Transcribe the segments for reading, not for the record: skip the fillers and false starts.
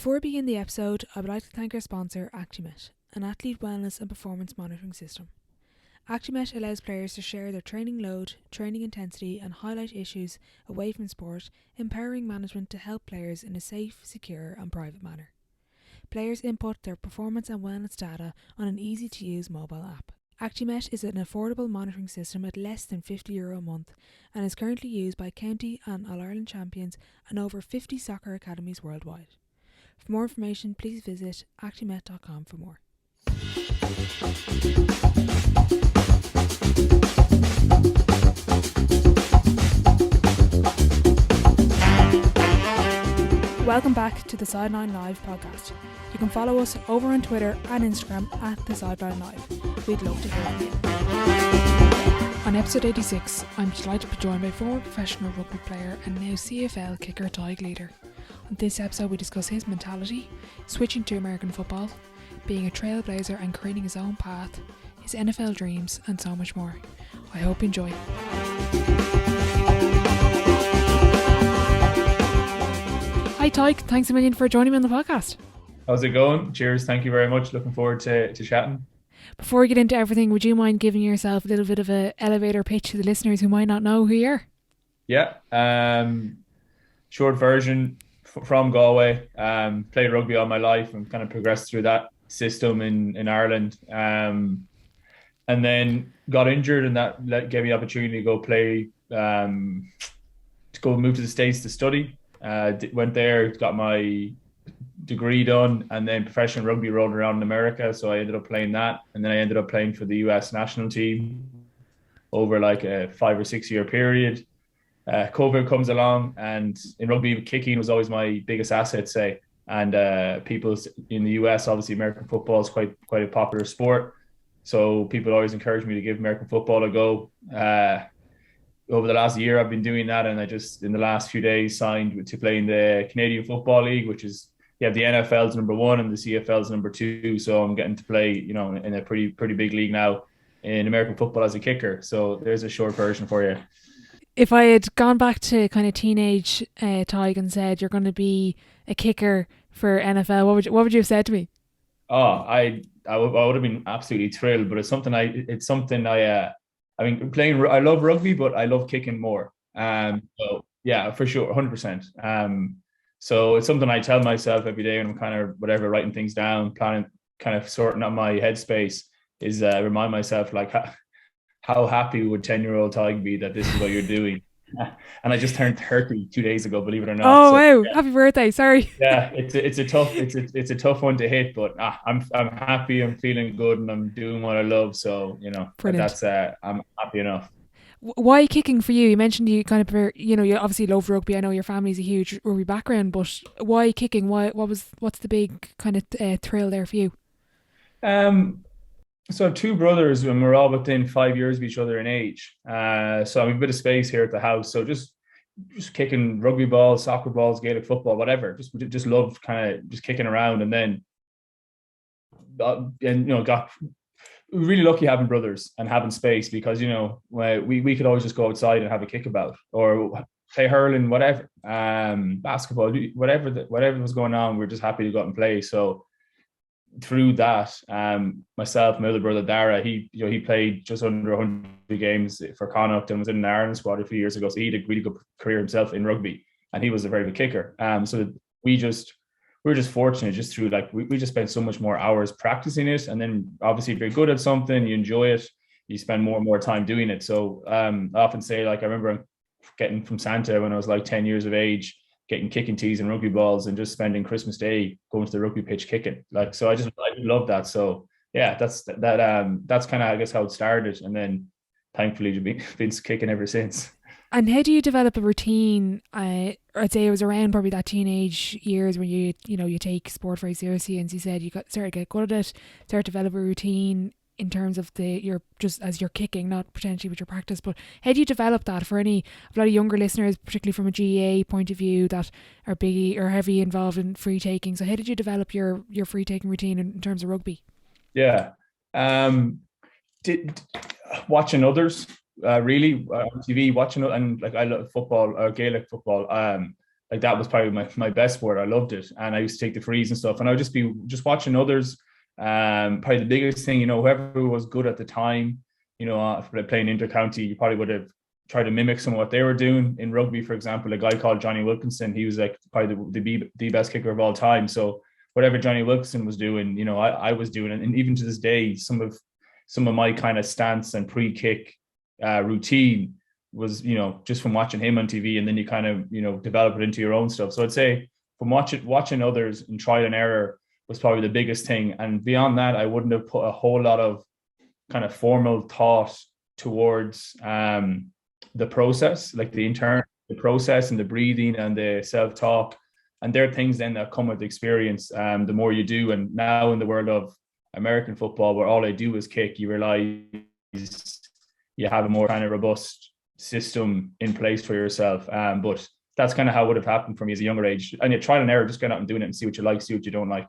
Before we begin the episode, I would like to thank our sponsor, Actimet, an athlete wellness and performance monitoring system. Actimet allows players to share their training load, training intensity and highlight issues away from sport, empowering management to help players in a safe, secure and private manner. Players input their performance and wellness data on an easy-to-use mobile app. Actimet is an affordable monitoring system at less than €50 a month and is currently used by county and All-Ireland champions and over 50 soccer academies worldwide. For more information, please visit actimet.com for more. Welcome back to the Sideline Live podcast. You can follow us over on Twitter and Instagram at the Sideline Live. We'd love to hear from you. On episode 86, I'm delighted to be joined by former professional rugby player and now CFL Kicker Tadhg Leader. On this episode we discuss his mentality, switching to American football, being a trailblazer and creating his own path, his NFL dreams and so much more. I hope you enjoy. Hi Tadhg, thanks a million for joining me on the podcast. How's it going? Cheers, thank you very much. Looking forward to chatting. Before we get into everything, would you mind giving yourself a little bit of an elevator pitch to the listeners who might not know who you are? Yeah, short version, from Galway, played rugby all my life and kind of progressed through that system in Ireland, and then got injured, and that gave me the opportunity to go play, move to the States to study. Went there, got my degree done, and then professional rugby rolled around in America, so I ended up playing that, and then I ended up playing for the US national team over like a 5 or 6 year period. COVID comes along, and in rugby, kicking was always my biggest asset, say. And people in the US, obviously American football is quite a popular sport, so people always encourage me to give American football a go. Over the last year, I've been doing that, and I just in the last few days signed to play in the Canadian Football League, which is the NFL's number 1 and the CFL's number 2. So I'm getting to play, in a pretty big league now in American football as a kicker. So there's a short version for you. If I had gone back to kind of teenage Tadhg and said you're going to be a kicker for NFL, what would you have said to me? Oh, I would have been absolutely thrilled, but it's something I mean, I love rugby, but I love kicking more. So yeah, for sure, 100%. So it's something I tell myself every day when I'm kind of writing things down, planning, kind of sorting out my headspace, is remind myself like how happy would 10-year-old Tadhg be that this is what you're doing. And I just turned 30 2 days ago, believe it or not. Oh, so, wow. Yeah. Happy birthday. Sorry. Yeah, it's a tough one to hit, but I'm happy, I'm feeling good, and I'm doing what I love. So, that's I'm happy enough. Why kicking for you? You mentioned you kind of, you obviously love rugby. I know your family's a huge rugby background, but why kicking? What's the big kind of thrill there for you? So I have 2 brothers, and we're all within 5 years of each other in age. So I have a bit of space here at the house. So just kicking rugby balls, soccer balls, Gaelic football, whatever. Just love kind of just kicking around, and then got really lucky having brothers and having space, because we could always just go outside and have a kickabout or play hurling, whatever, basketball, whatever was going on. We're just happy to go out and play. So through that, myself, my other brother Dara, he played just under 100 games for Connacht and was in an Ireland squad a few years ago. So he had a really good career himself in rugby, and he was a very good kicker. So we were just fortunate, just through we just spent so much more hours practicing it, and then obviously if you're good at something, you enjoy it, you spend more and more time doing it. So I often say, I remember getting from Santa when I was 10 years of age, getting kicking tees and rugby balls, and just spending Christmas Day going to the rugby pitch kicking. So I love that. So yeah, that's kind of, I guess, how it started, and then thankfully been kicking ever since. And how do you develop a routine? I'd say it was around probably that teenage years when you take sport very seriously, and as you said, you started to get good at it, start to develop a routine in terms of you're kicking, not potentially with your practice, but how do you develop that for a lot of younger listeners, particularly from a GAA point of view, that are big or heavy involved in free taking? So how did you develop your free taking routine in terms of rugby? Yeah, watching others, really, on TV, watching, and I love football, Gaelic football. like that was probably my best sport. I loved it. And I used to take the frees and stuff. And I would just be just watching others. Probably the biggest thing, whoever was good at the time, playing intercounty, you probably would have tried to mimic some of what they were doing in rugby. For example, a guy called Johnny Wilkinson, he was like probably the best kicker of all time. So whatever Johnny Wilkinson was doing, I was doing it. And even to this day, some of my kind of stance and pre-kick routine was, just from watching him on TV, and then you kind of, develop it into your own stuff. So I'd say from watching others and trial and error was probably the biggest thing. And beyond that, I wouldn't have put a whole lot of kind of formal thought towards the process, like the process and the breathing and the self-talk. And there are things then that come with experience. The more you do, and now in the world of American football, where all I do is kick, you realize you have a more kind of robust system in place for yourself. But that's kind of how it would have happened for me as a younger age. And you trial and error, just going out and doing it and see what you like, see what you don't like.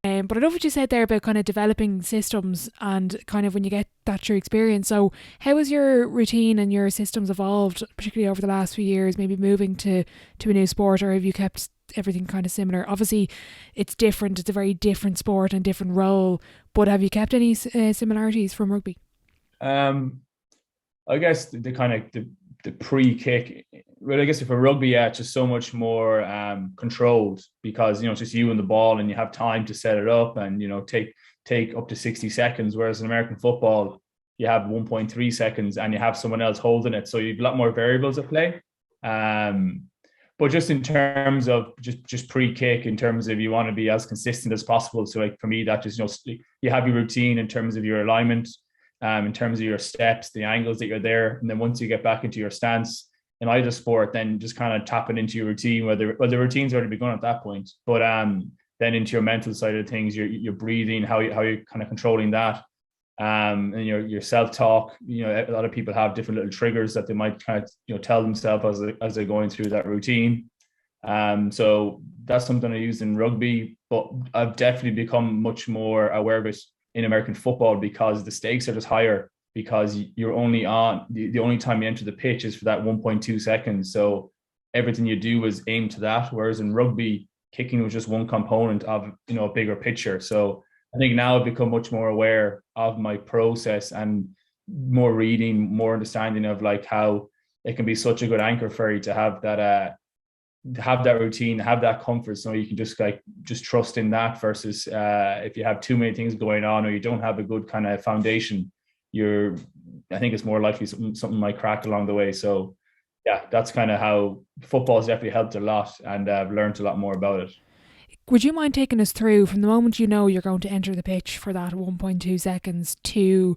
But I love what you said there about kind of developing systems and kind of when you get that through experience. So how has your routine and your systems evolved, particularly over the last few years, maybe moving to a new sport, or have you kept everything kind of similar? Obviously, it's different. It's a very different sport and different role. But have you kept any similarities from rugby? I guess the kind of the pre-kick. Well, I guess for rugby, yeah, it's just so much more controlled because it's just you and the ball, and you have time to set it up and take up to 60 seconds. Whereas in American football, you have 1.3 seconds and you have someone else holding it, so you've a lot more variables at play. But just in terms of just pre-kick, in terms of you want to be as consistent as possible. So like for me, that just you have your routine in terms of your alignment, in terms of your steps, the angles that you're there, and then once you get back into your stance in either sport, then just kind of tapping into your routine, whether the routine's already begun at that point. But then into your mental side of things, your breathing, how you're kind of controlling that, and your self-talk. A lot of people have different little triggers that they might kind of tell themselves as they're going through that routine. So that's something I use in rugby, but I've definitely become much more aware of it in American football because the stakes are just higher, because you're only on the only time you enter the pitch is for that 1.2 seconds. So everything you do is aimed to that. Whereas in rugby, kicking was just one component of, a bigger picture. So I think now I've become much more aware of my process and more reading, more understanding of like how it can be such a good anchor for you to have that routine, have that comfort, so you can just trust in that versus if you have too many things going on or you don't have a good kind of foundation, I think it's more likely something might crack along the way. So yeah, that's kind of how football has definitely helped a lot, and I've learned a lot more about it. Would you mind taking us through from the moment you're going to enter the pitch for that 1.2 seconds to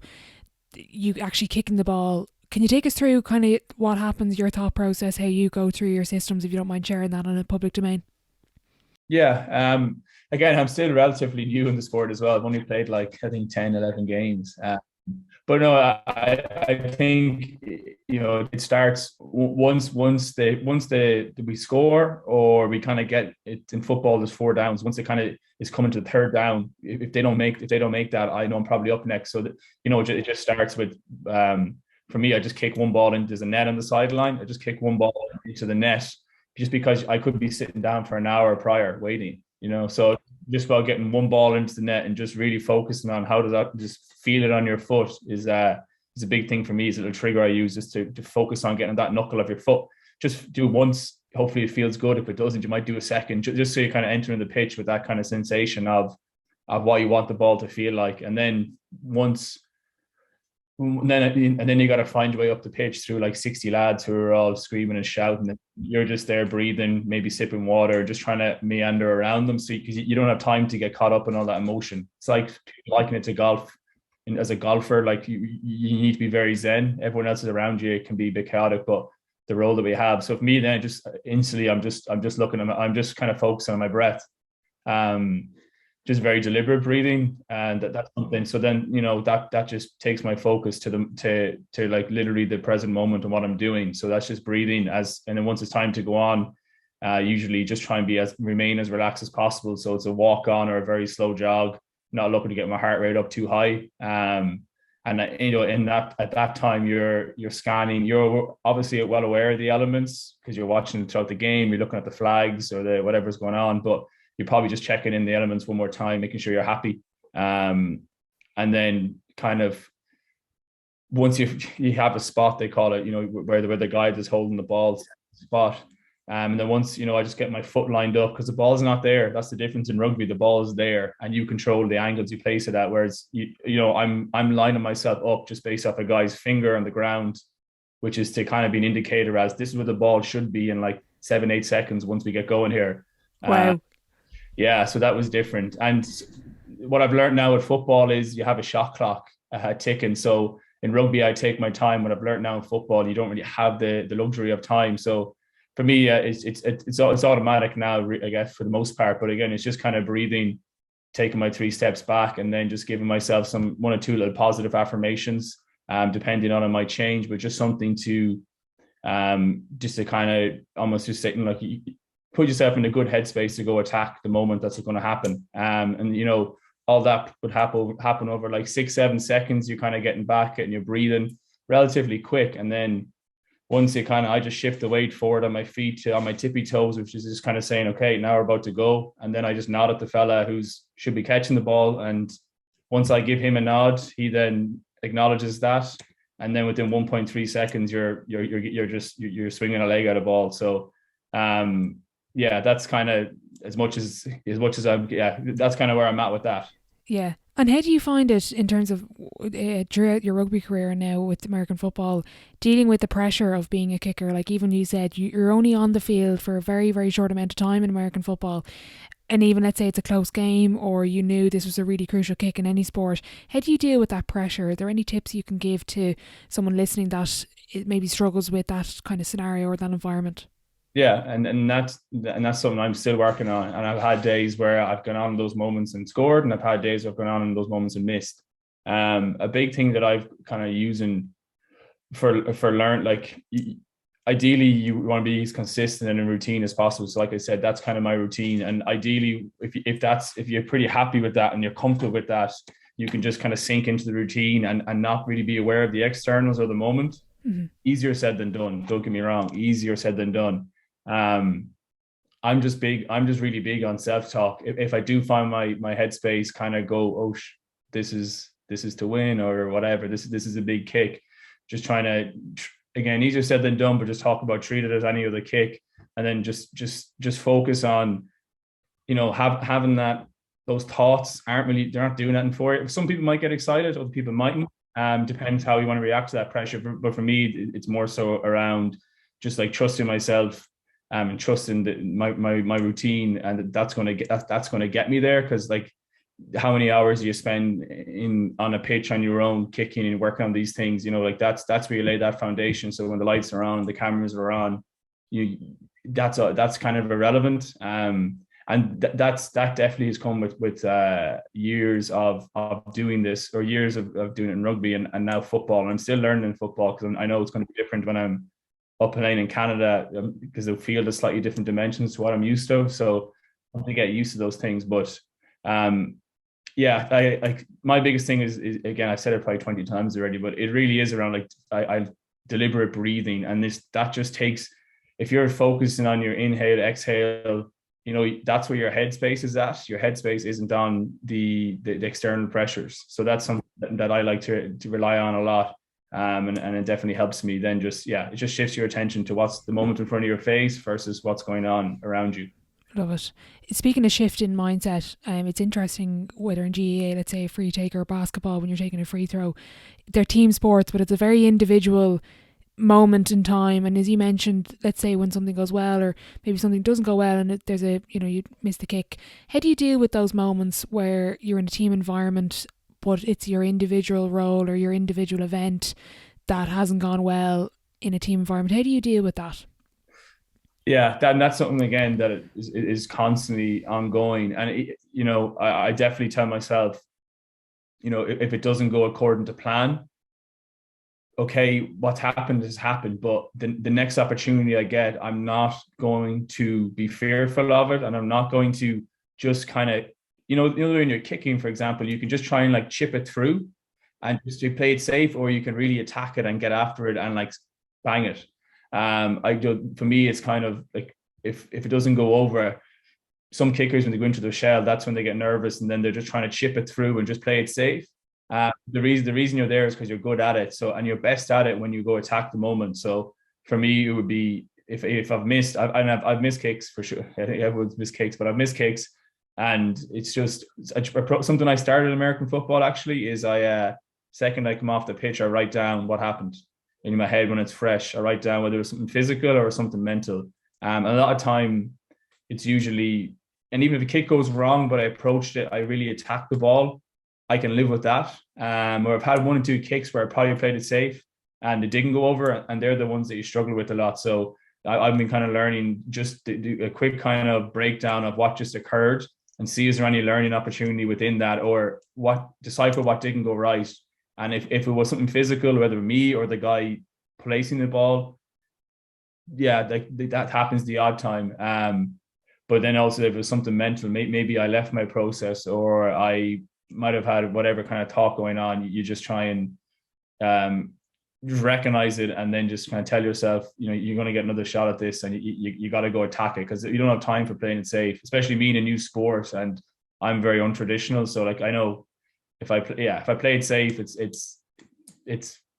you actually kicking the ball? Can you take us through kind of what happens, your thought process, how you go through your systems, if you don't mind sharing that on a public domain? Yeah. Again, I'm still relatively new in the sport as well. I've only played I think 10, 11 games. But no, I think it starts once we score, or we kind of get it in football. There's 4 downs. Once it kind of is coming to the 3rd down, if they don't make that, I know I'm probably up next. So that, it just starts with for me, I just kick one ball into, there's a net on the sideline. I just kick one ball into the net, just because I could be sitting down for an hour prior waiting. So just about getting one ball into the net and just really focusing on how does that just feel it on your foot is a big thing for me. Is a little trigger I use just to focus on getting that knuckle of your foot. Just do it once. Hopefully it feels good. If it doesn't, you might do a second, just so you're kind of entering the pitch with that kind of sensation of what you want the ball to feel like. And then and then you got to find your way up the pitch through 60 lads who are all screaming and shouting. You're just there breathing, maybe sipping water, just trying to meander around them. So because you don't have time to get caught up in all that emotion. It's like liking it to golf. And as a golfer, you need to be very zen. Everyone else is around you. It can be a bit chaotic, but the role that we have. So for me, then just instantly, I'm just kind of focusing on my breath. Just very deliberate breathing, and that's something. So then that just takes my focus to literally the present moment and what I'm doing. So that's just breathing and then once it's time to go on, usually just try and remain as relaxed as possible. So it's a walk on or a very slow jog, not looking to get my heart rate up too high, And in that at that time, you're scanning. You're obviously well aware of the elements because you're watching throughout the game. You're looking at the flags or the whatever's going on, but you're probably just checking in the elements one more time, making sure you're happy. And then kind of once you have a spot, they call it, where the guide is holding the ball spot. And then once, I just get my foot lined up because the ball's not there. That's the difference in rugby. The ball is there and you control the angles you place it at. Whereas, I'm lining myself up just based off a guy's finger on the ground, which is to kind of be an indicator as this is where the ball should be in like 7-8 seconds once we get going here. Wow. Yeah, so that was different. And what I've learned now with football is you have a shot clock ticking. So in rugby, I take my time. What I've learned now in football, you don't really have the luxury of time. So for me, it's automatic now, I guess, for the most part. But again, it's just kind of breathing, taking my 3 steps back, and then just giving myself one or two little positive affirmations, depending on it might change, but just something to just to kind of almost just say, like, put yourself in a good headspace to go attack the moment that's going to happen. And all that would happen over like 6-7 seconds. You're kind of getting back and you're breathing relatively quick, and then once I just shift the weight forward on my feet on my tippy toes, which is just kind of saying, okay, now we're about to go. And then I just nod at the fella should be catching the ball. And once I give him a nod, he then acknowledges that. And then within 1.3 seconds, you're swinging a leg at a ball. So, that's kind of as much as that's kind of where I'm at with that. Yeah. And how do you find it in terms of throughout your rugby career and now with American football, dealing with the pressure of being a kicker? Like, even you said you're only on the field for a very, very short amount of time in American football. And even let's say it's a close game or you knew this was a really crucial kick in any sport. How do you deal with that pressure? Are there any tips you can give to someone listening that maybe struggles with that kind of scenario or that environment? Yeah, and that's something I'm still working on. And I've had days where I've gone on in those moments and scored, and I've had days where I've gone on in those moments and missed. A big thing that I've kind of using for learn, like, ideally you want to be as consistent and in routine as possible. So like I said, that's kind of my routine. And ideally, if you're pretty happy with that and you're comfortable with that, you can just kind of sink into the routine and not really be aware of the externals or the moment. Mm-hmm. Easier said than done. Don't get me wrong. Easier said than done. I'm just really big on self-talk. If I do find my headspace kind of go, oh, this is to win or whatever, this is a big kick, just trying to, again, easier said than done, but just talk about, treat it as any other kick, and then just focus on, having those thoughts they're not doing anything for it. Some people might get excited, other people mightn't. Depends how you want to react to that pressure. But for me, it's more so around just like trusting myself, and trusting my routine, and that's going to get me there. Because, like, how many hours do you spend on a pitch on your own, kicking and working on these things? Like, that's where you lay that foundation. So when the lights are on, the cameras are on, that's kind of irrelevant. And that definitely has come with years of doing this, or years of doing it in rugby and now football. And I'm still learning in football, because I know it's going to be different when I'm up playing in Canada, because the field is slightly different dimensions to what I'm used to. So I have to get used to those things. But I like, my biggest thing is again, I've said it probably 20 times already, but it really is around, like, I deliberate breathing. And that just takes, if you're focusing on your inhale, exhale, that's where your headspace is at. Your headspace isn't on the external pressures. So that's something that I like to rely on a lot. And it definitely helps me. Then it just shifts your attention to what's the moment in front of your face versus what's going on around you. Love it. Speaking of shift in mindset, it's interesting whether in GAA, let's say a free taker or basketball, when you're taking a free throw, they're team sports, but it's a very individual moment in time. And as you mentioned, let's say when something goes well, or maybe something doesn't go well, and there's you miss the kick. How do you deal with those moments where you're in a team environment, but it's your individual role or your individual event that hasn't gone well in a team environment? How do you deal with that? Yeah, that's something, again, that is constantly ongoing. And I definitely tell myself, if it doesn't go according to plan, okay, what's happened has happened, but the next opportunity I get, I'm not going to be fearful of it, and I'm not going to just kind of, when you're kicking, for example, you can just try and, like, chip it through. and just you play it safe, or you can really attack it and get after it and like bang it. I do, for me, it's kind of like if it doesn't go over, some kickers when they go into their shell, that's when they get nervous, and then they're just trying to chip it through and just play it safe. The reason you're there is because you're good at it. So, and you're best at it when you go attack the moment. So for me, it would be if I've missed, I've missed kicks for sure. I think everyone's missed kicks, but I've missed kicks, and it's just something I started in American football. Actually, is second I come off the pitch, I write down what happened in my head when it's fresh. I write down whether it was something physical or something mental. A lot of time, it's usually, and even if a kick goes wrong, but I approached it, I really attacked the ball, I can live with that. Or I've had 1 or 2 kicks where I probably played it safe and it didn't go over, and they're the ones that you struggle with a lot. So I've been kind of learning just to do a quick kind of breakdown of what just occurred and see is there any learning opportunity within that, or what decipher what didn't go right. And if it was something physical, whether me or the guy placing the ball, yeah, that happens the odd time. But then also if it was something mental, maybe I left my process, or I might have had whatever kind of talk going on. You just try and just recognize it, and then just kind of tell yourself, you're going to get another shot at this, and you got to go attack it, because you don't have time for playing it safe, especially being a new sport. And I'm very untraditional, so like I know if I play it safe, it's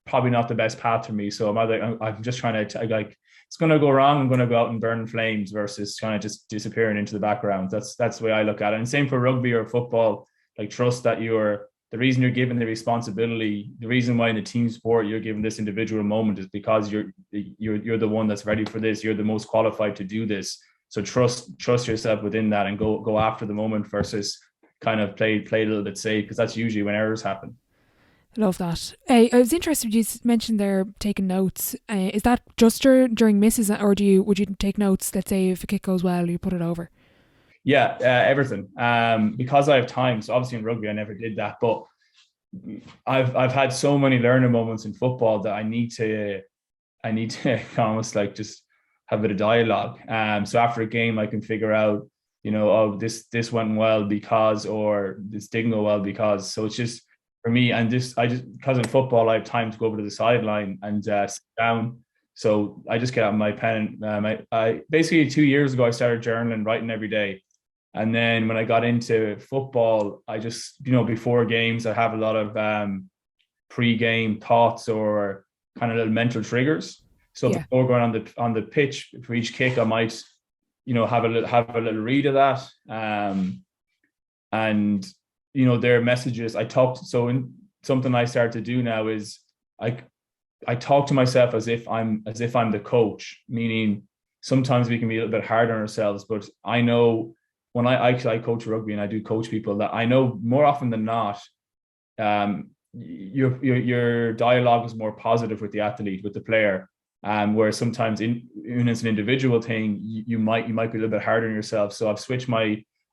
probably not the best path for me. So I'm just trying to like, it's going to go wrong, I'm going to go out and burn flames, versus kind of just disappearing into the background. That's the way I look at it. And same for rugby or football. Like, trust that the reason you're given the responsibility, the reason why in the team sport you're given this individual moment is because you're the one that's ready for this. You're the most qualified to do this. So trust yourself within that, and go after the moment, versus kind of play a little bit safe, because that's usually when errors happen. Love that. I was interested, you mentioned there taking notes. Is that just during misses, or would you take notes? Let's say if a kick goes well, you put it over. Yeah, everything. Because I have time. So obviously in rugby, I never did that, but I've had so many learning moments in football that I need to almost like just have a bit of dialogue. So after a game, I can figure out, oh, this went well because, or this didn't go well because. So it's just for me, and because in football I have time to go over to the sideline and sit down. So I just get out my pen. I basically 2 years ago I started journaling, writing every day. And then when I got into football, I just, before games, I have a lot of pre-game thoughts or kind of little mental triggers. So Yeah. before going on the pitch for each kick, I might, have a little read of that. And their messages. So in something I start to do now is I talk to myself as if I'm the coach, meaning sometimes we can be a little bit hard on ourselves, but I know when I coach rugby and I do coach people, that I know more often than not, your dialogue is more positive with the athlete, with the player. Where sometimes even as an individual thing, you might be a little bit harder on yourself. So I've switched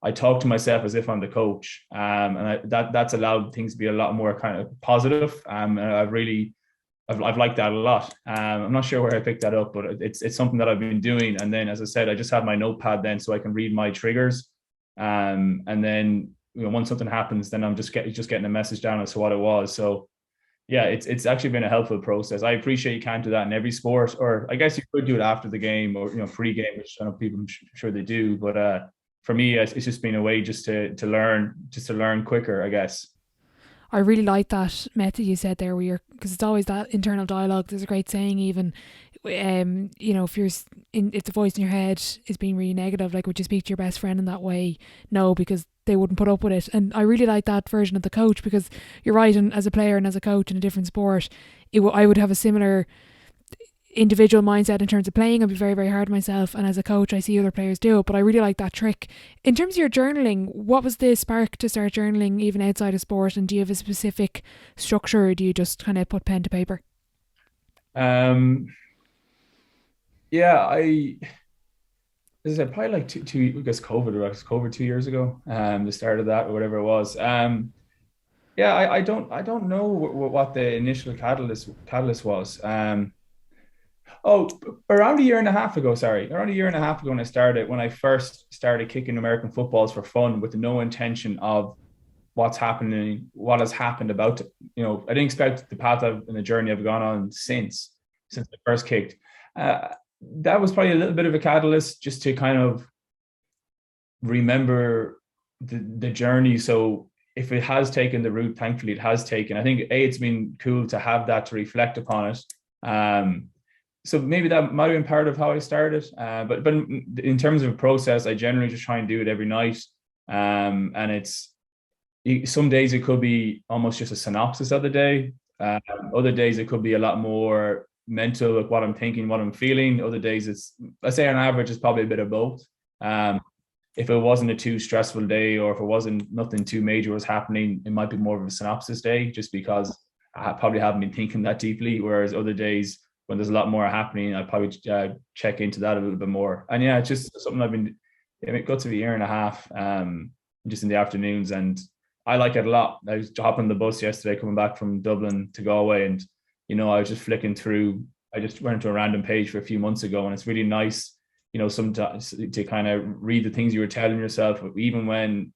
I talk to myself as if I'm the coach, and that's allowed things to be a lot more kind of positive. And I've liked that a lot. I'm not sure where I picked that up, but it's something that I've been doing. And then, as I said, I just have my notepad then, so I can read my triggers. And then once something happens, then I'm just getting a message down as to what it was. So yeah, it's actually been a helpful process. I appreciate you can't do that in every sport, or I guess you could do it after the game, or pre-game, which I know people, I'm sure they do. But for me, it's just been a way just to learn quicker, I guess. I really like that method you said there, where because it's always that internal dialogue. There's a great saying, even, if the voice in your head is being really negative, like, would you speak to your best friend in that way? No, because they wouldn't put up with it. And I really like that version of the coach, because you're right. And as a player and as a coach in a different sport, I would have a similar individual mindset in terms of playing. I'd be very, very hard on myself, and as a coach I see other players do it, but I really like that trick. In terms of your journaling, what was the spark to start journaling even outside of sport, and do you have a specific structure, or do you just kind of put pen to paper? Yeah, as I said, probably like two, I guess COVID 2 years ago, the start of that, or whatever it was. Yeah, I don't know what the initial catalyst was. Oh, around a year and a half ago, sorry. Around a year and a half ago when I first started kicking American footballs for fun, with no intention of what's happening, what has happened about, I didn't expect the path and the journey I've gone on since I first kicked. That was probably a little bit of a catalyst just to kind of remember the journey. So if it has taken the route, thankfully it has taken. I think it's been cool to have that to reflect upon it. So maybe that might have been part of how I started. But in terms of a process, I generally just try and do it every night. And it's some days it could be almost just a synopsis of the day. Other days it could be a lot more mental, like what I'm thinking, what I'm feeling. Other days it's, let's say on average, it's probably a bit of both. If it wasn't a too stressful day, or if it wasn't nothing too major was happening, it might be more of a synopsis day, just because I probably haven't been thinking that deeply. Whereas other days, when there's a lot more happening, I probably check into that a little bit more. And yeah, it's just something I've been. It got to be a year and a half, just in the afternoons, and I like it a lot. I was hopping the bus yesterday, coming back from Dublin to Galway, and I was just flicking through. I just went to a random page for a few months ago, and it's really nice, sometimes to kind of read the things you were telling yourself, even when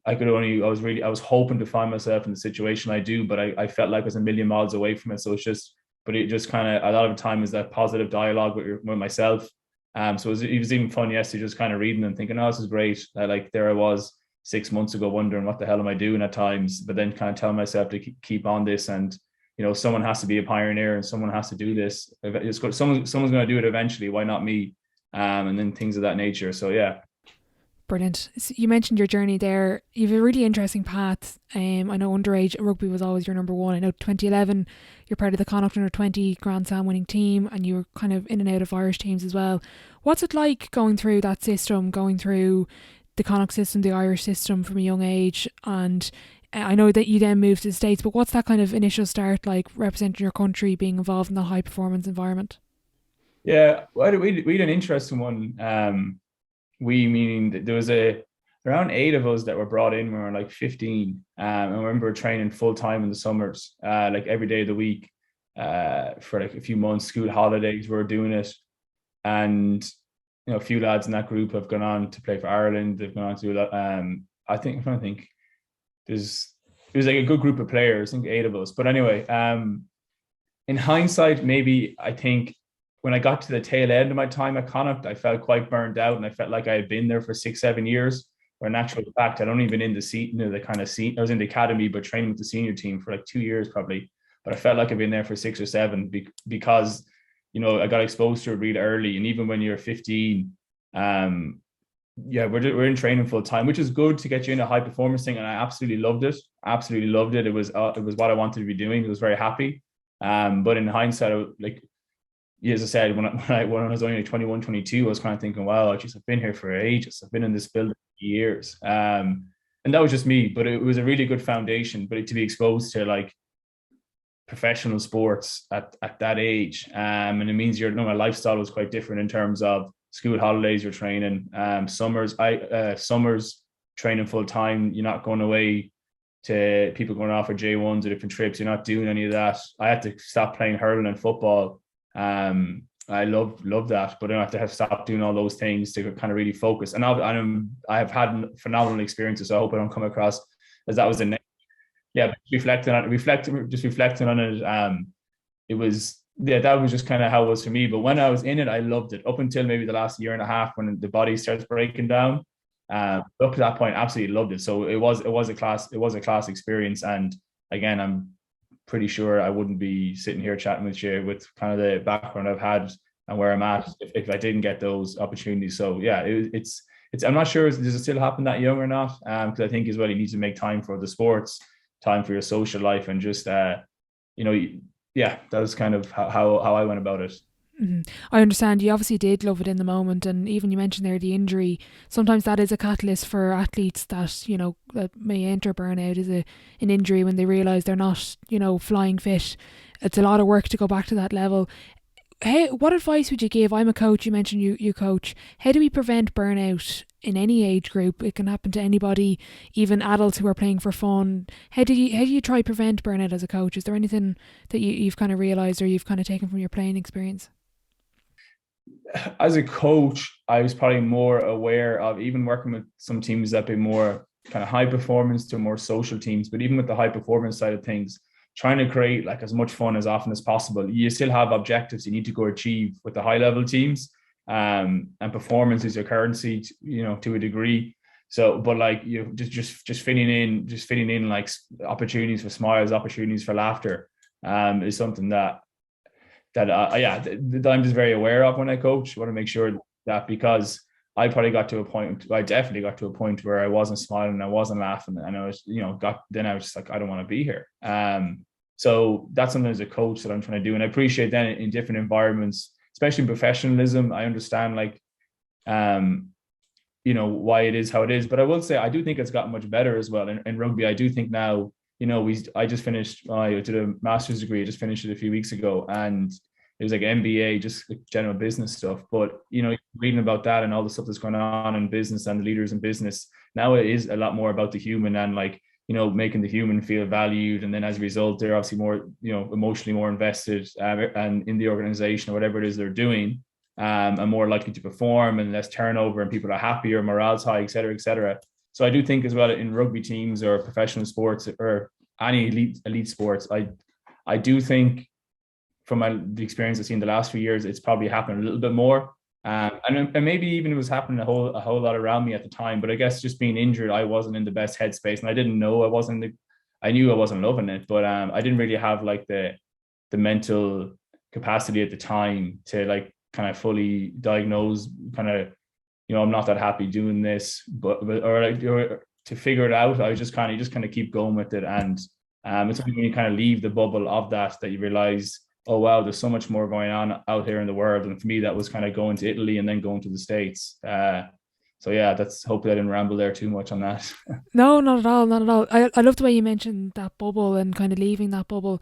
I was hoping to find myself in the situation I do, but I felt like I was a million miles away from it. So it just kind of, a lot of the time is that positive dialogue with myself. So it was even fun yesterday, just kind of reading and thinking, oh, this is great. Like there I was 6 months ago wondering what the hell am I doing at times, but then kind of telling myself to keep on this, and someone has to be a pioneer and someone has to do this. Someone's going to do it eventually. Why not me? And then things of that nature. So yeah. Brilliant. So you mentioned your journey there. You have a really interesting path. I know underage rugby was always your number one. I know 2011, you're part of the Connacht under 20 Grand Slam winning team, and you were kind of in and out of Irish teams as well. What's it like going through that system, going through the Connacht system, the Irish system from a young age? And I know that you then moved to the States, but what's that kind of initial start like, representing your country, being involved in the high performance environment? Yeah, well, we had an interesting one. We meaning that there was around 8 of us that were brought in when we were like 15. And I remember training full time in the summers, like every day of the week, for like a few months. School holidays, we were doing it. And a few lads in that group have gone on to play for Ireland. They've gone on to do a lot. I think, I'm trying to think, it was like a good group of players. I think 8 of us. But anyway, in hindsight, maybe I think when I got to the tail end of my time at Connacht, I felt quite burned out, and I felt like I had been there for 6-7 years. Where in actual fact, I'd only been in the kind of scene. I was in the academy, but training with the senior team for like 2 years probably. But I felt like I'd been there for 6 or 7 because I got exposed to it really early. And even when you're 15, we're in training full time, which is good to get you in a high performance thing. And I absolutely loved it. Absolutely loved it. It was what I wanted to be doing. I was very happy. But in hindsight, as I said, when I was only like 21, 22, I was kind of thinking, wow, I've been here for ages. I've been in this building for years. And that was just me, but it was a really good foundation. But to be exposed to like professional sports at that age, and it means my lifestyle was quite different in terms of school holidays, you're training, summers training full time. You're not going away to people going off for J1s or different trips. You're not doing any of that. I had to stop playing hurling and football. I love that, but I have to stopped doing all those things to kind of really focus. And I have had phenomenal experiences, so I hope I don't come across as that was the next. Yeah, reflecting on it, it was, yeah, that was just kind of how it was for me. But when I was in it, I loved it up until maybe the last year and a half when the body starts breaking down. Up to that point, absolutely loved it. So it was a class experience. And again, I'm pretty sure I wouldn't be sitting here chatting with you with kind of the background I've had and where I'm at if I didn't get those opportunities. So yeah, it's I'm not sure does it still happen that young or not, because I think as well you need to make time for the sports, time for your social life, and just yeah, that was kind of how I went about it. Mm-hmm. I understand you obviously did love it in the moment, and even you mentioned there the injury. Sometimes that is a catalyst for athletes that that may enter burnout, is an injury when they realise they're not flying fit. It's a lot of work to go back to that level. Hey, what advice would you give? I'm a coach. You mentioned you coach. How do we prevent burnout in any age group? It can happen to anybody, even adults who are playing for fun. How do you try prevent burnout as a coach? Is there anything that you've kind of realised or you've kind of taken from your playing experience? As a coach, I was probably more aware of, even working with some teams that be more kind of high performance to more social teams. But even with the high performance side of things, trying to create like as much fun as often as possible. You still have objectives you need to go achieve with the high level teams, and performance is your currency, to a degree. So, but like you just fitting in like opportunities for smiles, opportunities for laughter, is something that I'm just very aware of when I coach. I want to make sure that, because I definitely got to a point where I wasn't smiling, I wasn't laughing, and I was, then I was just like, I don't want to be here. So that's something as a coach that I'm trying to do. And I appreciate then in different environments, especially in professionalism, I understand like, why it is how it is. But I will say, I do think it's gotten much better as well in rugby. I do think now, I just finished, I did a master's degree, I just finished it a few weeks ago, and it was like MBA, just like general business stuff. But, reading about that and all the stuff that's going on in business and the leaders in business, now it is a lot more about the human and like, making the human feel valued. And then as a result, they're obviously more, emotionally more invested and in the organization or whatever it is they're doing, and more likely to perform, and less turnover, and people are happier, morale's high, et cetera, et cetera. So I do think as well in rugby teams or professional sports or any elite sports, I do think from the experience I've seen the last few years, it's probably happened a little bit more. And maybe even it was happening a whole lot around me at the time, but I guess just being injured, I wasn't in the best headspace, and I didn't know I knew I wasn't loving it, but I didn't really have like the mental capacity at the time to like kind of fully diagnose kind of, I'm not that happy doing this, or to figure it out. I was just kind of keep going with it, and it's only when you kind of leave the bubble of that you realize, oh wow, there's so much more going on out here in the world. And for me, that was kind of going to Italy and then going to the States. So yeah, that's, hopefully I didn't ramble there too much on that. No, not at all, not at all. I love the way you mentioned that bubble and kind of leaving that bubble.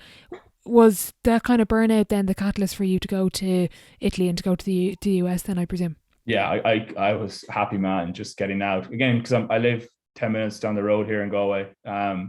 Was that kind of burnout then the catalyst for you to go to Italy and to go to the US then, I presume? Yeah, I was happy, man, just getting out again, because I live 10 minutes down the road here in Galway. So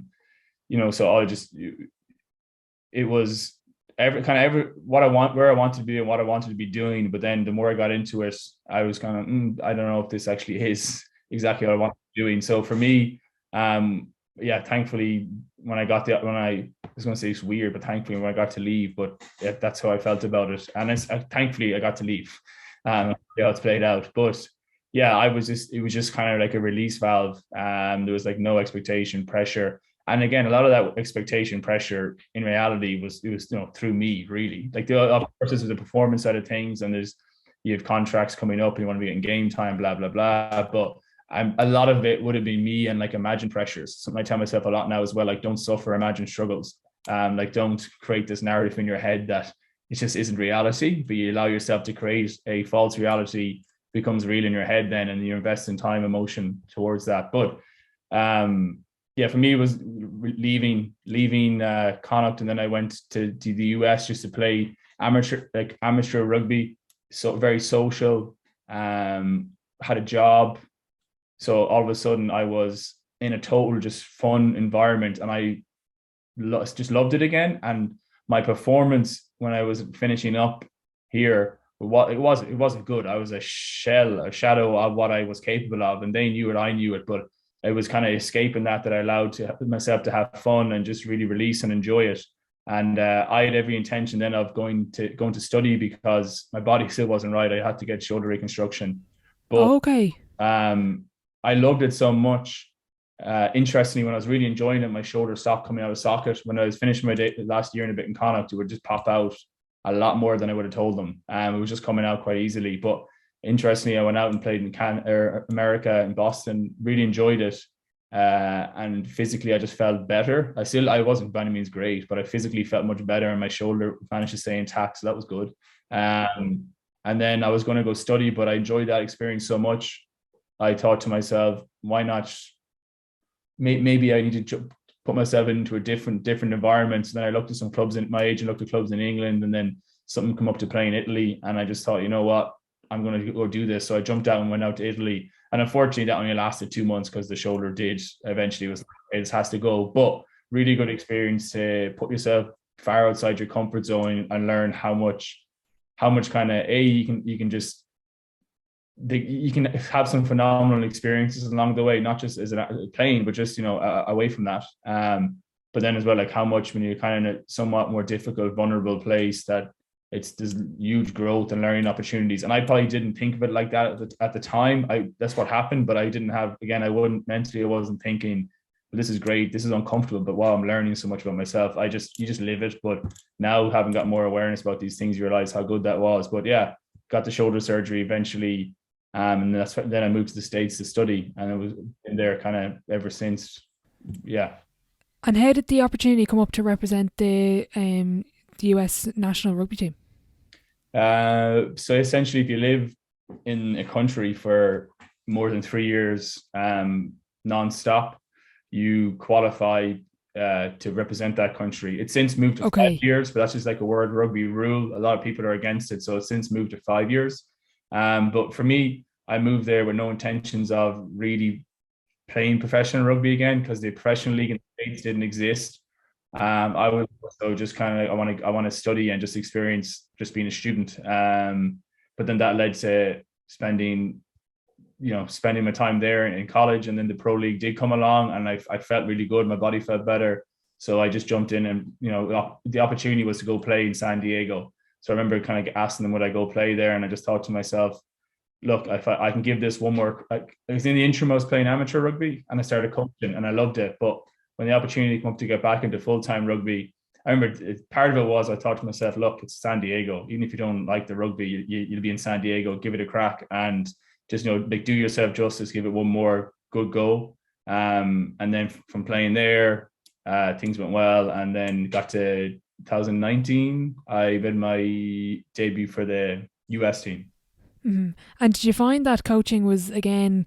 it was every what I want, where I wanted to be and what I wanted to be doing. But then the more I got into it, I was kind of, I don't know if this actually is exactly what I want to be doing. So for me, thankfully when I was going to say it's weird, but thankfully when I got to leave, but yeah, that's how I felt about it. And thankfully I got to leave. How it's played out. But yeah, it was just kind of like a release valve. There was like no expectation, pressure. And again, a lot of that expectation, pressure in reality was through me, really. Like of course there's the performance side of things, and you have contracts coming up and you want to be getting game time, blah, blah, blah. But a lot of it would have been me and like imagined pressures. Something I tell myself a lot now as well, like don't suffer imagined struggles. Like don't create this narrative in your head that it just isn't reality, but you allow yourself to create a false reality, becomes real in your head then, and you invest in time, emotion towards that. But for me, it was leaving Connacht, and then I went to the US just to play amateur rugby. So very social, had a job. So all of a sudden I was in a total just fun environment, and I just loved it again. And my performance when I was finishing up here, it wasn't good. I was a shadow of what I was capable of, and they knew it, I knew it, but it was kind of escaping that I allowed myself to have fun and just really release and enjoy it. And I had every intention then of going to study, because my body still wasn't right. I had to get shoulder reconstruction, but Okay. I loved it so much. Interestingly, when I was really enjoying it, my shoulder stopped coming out of socket. When I was finishing my last year and a bit in Connacht, it would just pop out a lot more than I would have told them. It was just coming out quite easily. But interestingly, I went out and played in America, in Boston, really enjoyed it. And physically, I just felt better. I wasn't by any means great, but I physically felt much better, and my shoulder managed to stay intact. So that was good. And then I was going to go study, but I enjoyed that experience so much. I thought to myself, why not? Maybe I need to put myself into a different environment. So then I looked at some clubs my agent looked at clubs in England, and then something come up to play in Italy. And I just thought, you know what, I'm going to go do this. So I jumped out and went out to Italy. And unfortunately, that only lasted 2 months, because the shoulder did eventually it has to go. But really good experience to put yourself far outside your comfort zone and learn how much kind of you can just you can have some phenomenal experiences along the way, not just as a playing, but just, away from that. But then as well, like how much when you're kind of in a somewhat more difficult, vulnerable place, that there's huge growth and learning opportunities. And I probably didn't think of it like that at the time. That's what happened, but I didn't have, again, I wasn't thinking, well, this is great, this is uncomfortable, but wow, I'm learning so much about myself. You just live it. But now, having got more awareness about these things, you realize how good that was. But yeah, got the shoulder surgery eventually. And then I moved to the States to study, and I was in there kind of ever since. Yeah. And how did the opportunity come up to represent the US national rugby team? So essentially, if you live in a country for more than 3 years non-stop, you qualify to represent that country. It's since moved to 5 years, but that's just like a World Rugby rule. A lot of people are against it, so it's since moved to 5 years. But for me, I moved there with no intentions of really playing professional rugby again, because the professional league in the States didn't exist. I was also just kind of, I want to study and just experience just being a student. But then that led to spending my time there in college, and then the pro league did come along, and I felt really good. My body felt better, so I just jumped in, and the opportunity was to go play in San Diego. So I remember kind of asking them, would I go play there, and I just thought to myself, look, if I can give this one more. Like, I was in the interim, I was playing amateur rugby, and I started coaching, and I loved it. But when the opportunity came up to get back into full-time rugby, I remember part of it was I thought to myself, look, it's San Diego. Even if you don't like the rugby, you'll be in San Diego. Give it a crack, and just like do yourself justice. Give it one more good go. And then from playing there, things went well, and then got to 2019. I made my debut for the US team. Mm-hmm. And did you find that coaching was, again,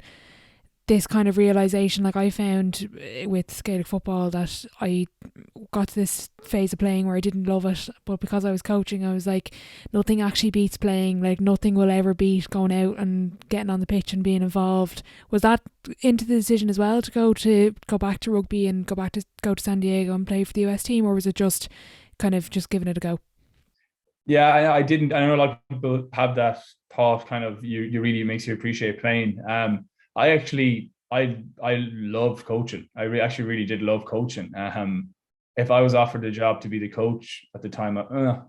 this kind of realization, like I found with Gaelic football, that I got to this phase of playing where I didn't love it, but because I was coaching, I was like, nothing actually beats playing. Like, nothing will ever beat going out and getting on the pitch and being involved. Was that into the decision as well, to go back to rugby and go to San Diego and play for the US team, or was it just kind of just giving it a go? Yeah, I didn't. I know a lot of people have that thought, kind of, you really makes you appreciate playing. I love coaching. Actually really did love coaching. If I was offered a job to be the coach at the time,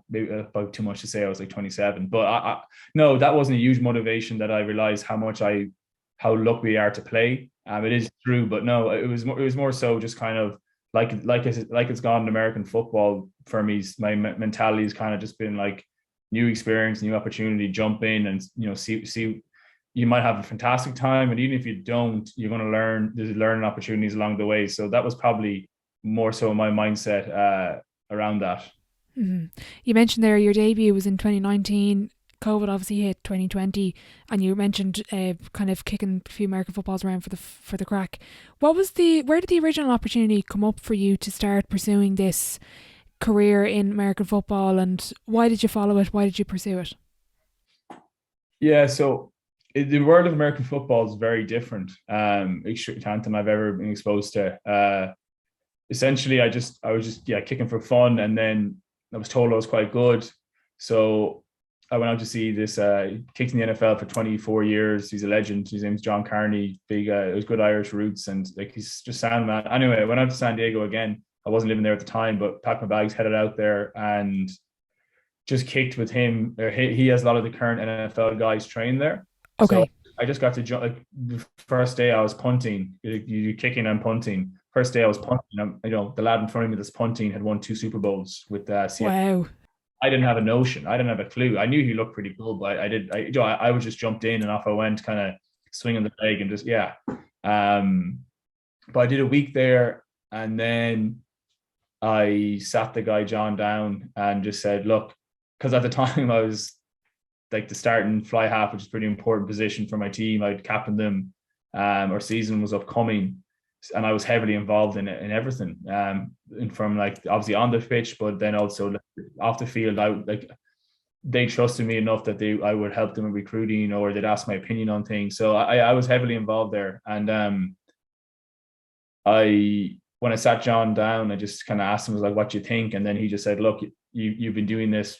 maybe about too much to say, I was like 27. But no, that wasn't a huge motivation. That I realized how lucky we are to play. It is true, but no, it was more so just kind of like it's gone in American football for me. My mentality has kind of just been like, new experience, new opportunity, jump in and see. You might have a fantastic time, and even if you don't, you're going to learn. There's learning opportunities along the way. So that was probably more so my mindset around that. Mm-hmm. You mentioned there your debut was in 2019. COVID obviously hit 2020, and you mentioned kind of kicking a few American footballs around for the crack. Where did the original opportunity come up for you to start pursuing this career in American football, and why did you follow it? Why did you pursue it? Yeah, so the world of American football is very different. Anything I've ever been exposed to. Essentially, I was just kicking for fun, and then I was told I was quite good, so I went out to see this. Kicked in the NFL for 24 years. He's a legend. His name's John Carney. Big, it was good Irish roots, and like, he's just sound man. Anyway, I went out to San Diego again. I wasn't living there at the time, but packed my bags, headed out there, and just kicked with him. He has a lot of the current NFL guys trained there. Okay. So I just got to like, the first day I was punting. You kicking and punting. First day I was punting. The lad in front of me that's punting had won 2 Super Bowls with CFL. Wow. I didn't have a notion. I didn't have a clue. I knew he looked pretty cool, but I was just jumped in and off I went, kind of swinging the leg and just, yeah. But I did a week there, and then I sat the guy John down and just said, look, because at the time I was like the starting fly half, which is a pretty important position for my team. I'd captained them. Our season was upcoming, and I was heavily involved in everything. And from like obviously on the pitch, but then also off the field, they trusted me enough that I would help them in recruiting, or they'd ask my opinion on things. So I was heavily involved there. And when I sat John down, I just kind of asked him, was like, what do you think? And then he just said, look, you've been doing this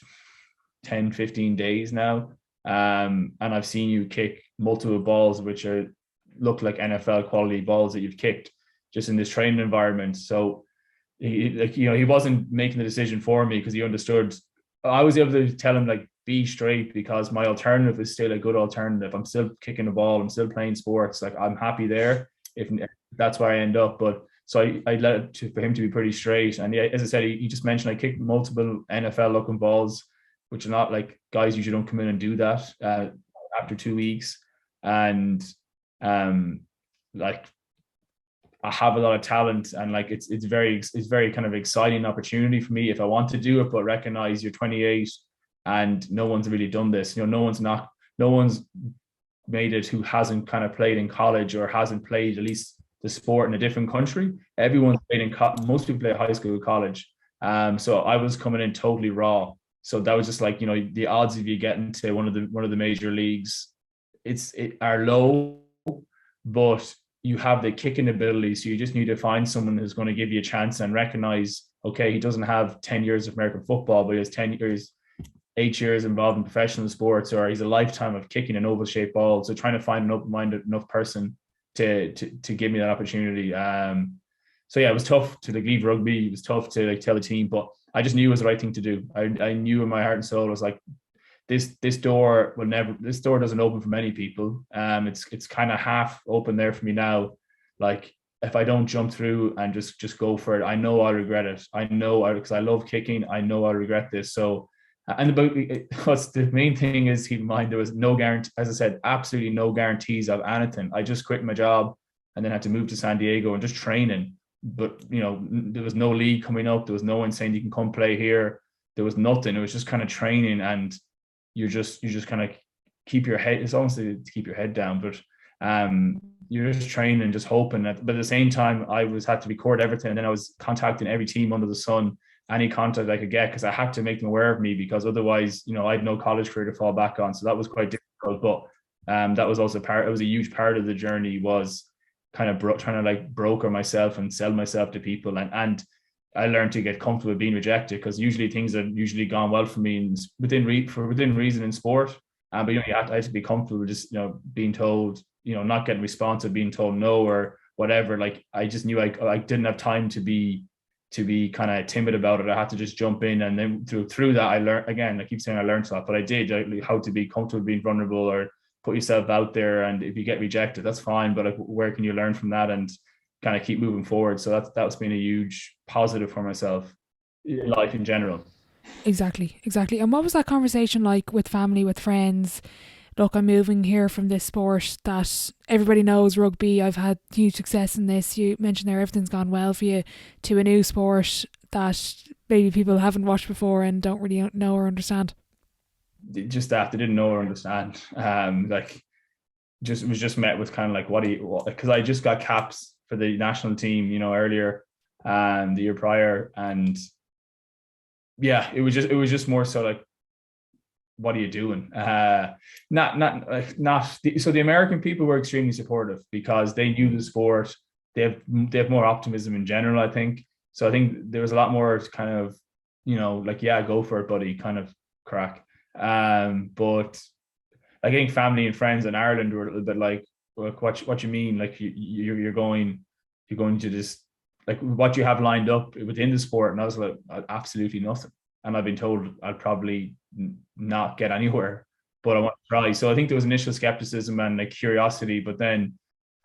10, 15 days now. And I've seen you kick multiple balls which look like NFL quality balls that you've kicked just in this training environment. So he wasn't making the decision for me because he understood. I was able to tell him like be straight, because my alternative is still a good alternative. I'm still kicking the ball. I'm still playing sports. Like I'm happy there if that's where I end up. But so I let it for him to be pretty straight. And yeah, as I said, he just mentioned I kicked multiple NFL looking balls, which are not like guys usually don't come in and do that after 2 weeks. And like I have a lot of talent, and like it's very kind of exciting opportunity for me if I want to do it, but recognize you're 28 and no one's really done this. No one's made it who hasn't kind of played in college or hasn't played at least the sport in a different country. Everyone's played in most people play high school, college. So I was coming in totally raw. So that was just like, the odds of you getting to one of the major leagues, are low, but you have the kicking ability. So you just need to find someone who's going to give you a chance and recognize, okay, he doesn't have 10 years of American football, but he has 10 years, 8 years involved in professional sports, or he's a lifetime of kicking an oval shaped ball. So trying to find an open-minded enough person to give me that opportunity. So yeah, it was tough to leave rugby. It was tough to tell the team, but I just knew it was the right thing to do. I knew in my heart and soul, I was like, this door doesn't open for many people. It's kind of half open there for me now. Like if I don't jump through and just go for it, I know I'll regret it. Because I love kicking. I know I'll regret this. So, and about what's the main thing is, keep in mind, there was no guarantee, as I said, absolutely no guarantees of anything. I just quit my job and then had to move to San Diego and just training. But there was no league coming up. There was no one saying you can come play here. There was nothing. It was just kind of training, and you just kind of keep your head. It's almost to keep your head down, but you're just training, just hoping that. But at the same time, I had to record everything, and then I was contacting every team under the sun, any contact I could get, because I had to make them aware of me, because otherwise, I had no college career to fall back on. So that was quite difficult. But that was also it was a huge part of the journey, was kind of trying to broker myself and sell myself to people, and I learned to get comfortable with being rejected, because usually things have usually gone well for me within reason in sport. But I had to be comfortable with just being told, not getting responsive, being told no or whatever. Like I just knew I didn't have time to be kind of timid about it. I had to just jump in, and then through that I learned. Again, I keep saying I learned stuff, but I did how to be comfortable being vulnerable, or put yourself out there. And if you get rejected, that's fine, but where can you learn from that and kind of keep moving forward? So that's been a huge positive for myself in life in general. Exactly. And what was that conversation like with family, with friends? Look, I'm moving here from this sport that everybody knows, rugby. I've had huge success in this. You mentioned there everything's gone well for you, to a new sport that maybe people haven't watched before and don't really know or understand. Just that they didn't know or understand. It was just met with kind of like, because I just got caps for the national team, earlier, the year prior, and yeah, it was just more so like, what are you doing? So the American people were extremely supportive, because they knew the sport. They have more optimism in general, I think. So I think there was a lot more kind of, like, yeah, go for it, buddy, kind of crack. But I think family and friends in Ireland were a little bit like, what you mean? Like you're going to this, like what you have lined up within the sport? And I was like, absolutely nothing. And I've been told I'll probably not get anywhere, but I want to try. So I think there was initial skepticism and like curiosity, but then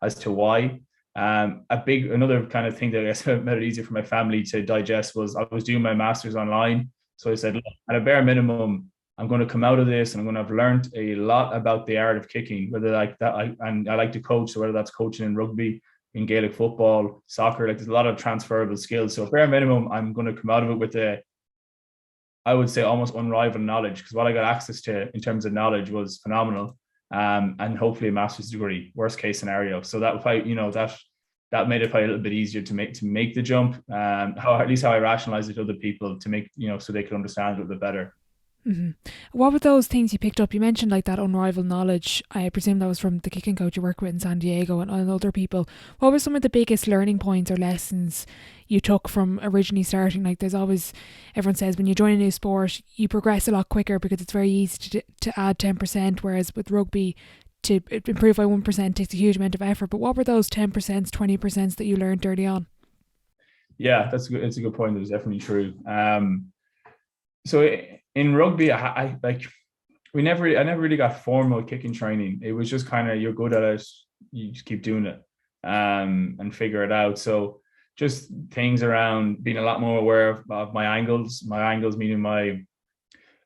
as to why, another kind of thing that I guess made it easier for my family to digest was I was doing my master's online. So I said, look, at a bare minimum, I'm going to come out of this and I'm going to have learned a lot about the art of kicking, whether like that, and I like to coach, so whether that's coaching in rugby, in Gaelic football, soccer, like there's a lot of transferable skills. So bare minimum, I'm going to come out of it with I would say almost unrivaled knowledge, because what I got access to in terms of knowledge was phenomenal. And hopefully a master's degree, worst case scenario. So that that made it probably a little bit easier to make the jump. At least how I rationalize it to other people, to make, so they could understand it a little bit better. Mm-hmm. What were those things you picked up? You mentioned like that unrivaled knowledge. I presume that was from the kicking coach you work with in San Diego and other people. What were some of the biggest learning points or lessons you took from originally starting? Like there's always, everyone says when you join a new sport, you progress a lot quicker because it's very easy to add 10%, whereas with rugby, to improve by 1% takes a huge amount of effort. But what were those 10%, 20% that you learned early on? Yeah, that's good. It's a good point. That's definitely true. So in rugby, I like I never really got formal kicking training. It was just kind of you're good at it, you just keep doing it, and figure it out. So just things around being a lot more aware of my angles. My angles meaning my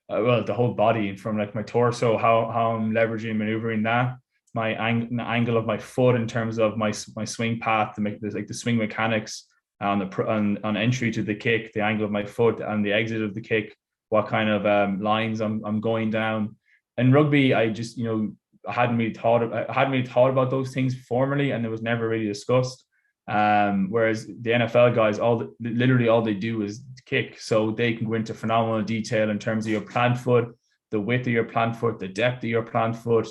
well, the whole body from like my torso, how I'm leveraging and maneuvering that. The angle of my foot in terms of my swing path to make this like the swing mechanics on on entry to the kick, the angle of my foot and the exit of the kick, what kind of lines I'm going down. In rugby, I just I hadn't really thought about those things formally, and it was never really discussed. Whereas the NFL guys, literally all they do is kick, so they can go into phenomenal detail in terms of your plant foot, the width of your plant foot, the depth of your plant foot,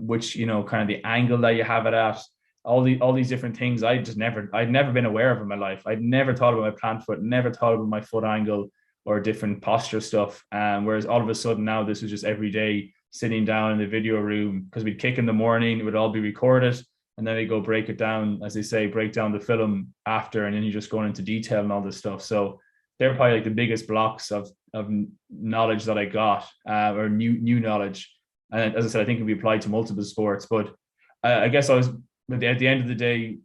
which kind of the angle that you have it at, all these different things. I'd never been aware of in my life. I'd never thought about my plant foot, never thought about my foot angle or different posture stuff. Whereas all of a sudden now this was just every day sitting down in the video room because we'd kick in the morning, it would all be recorded. And then they go break it down, as they say, break down the film after, and then you're just going into detail and all this stuff. So they're probably like the biggest blocks of knowledge that I got, or new knowledge. And as I said, I think it can be applied to multiple sports. But I guess at the end of the day,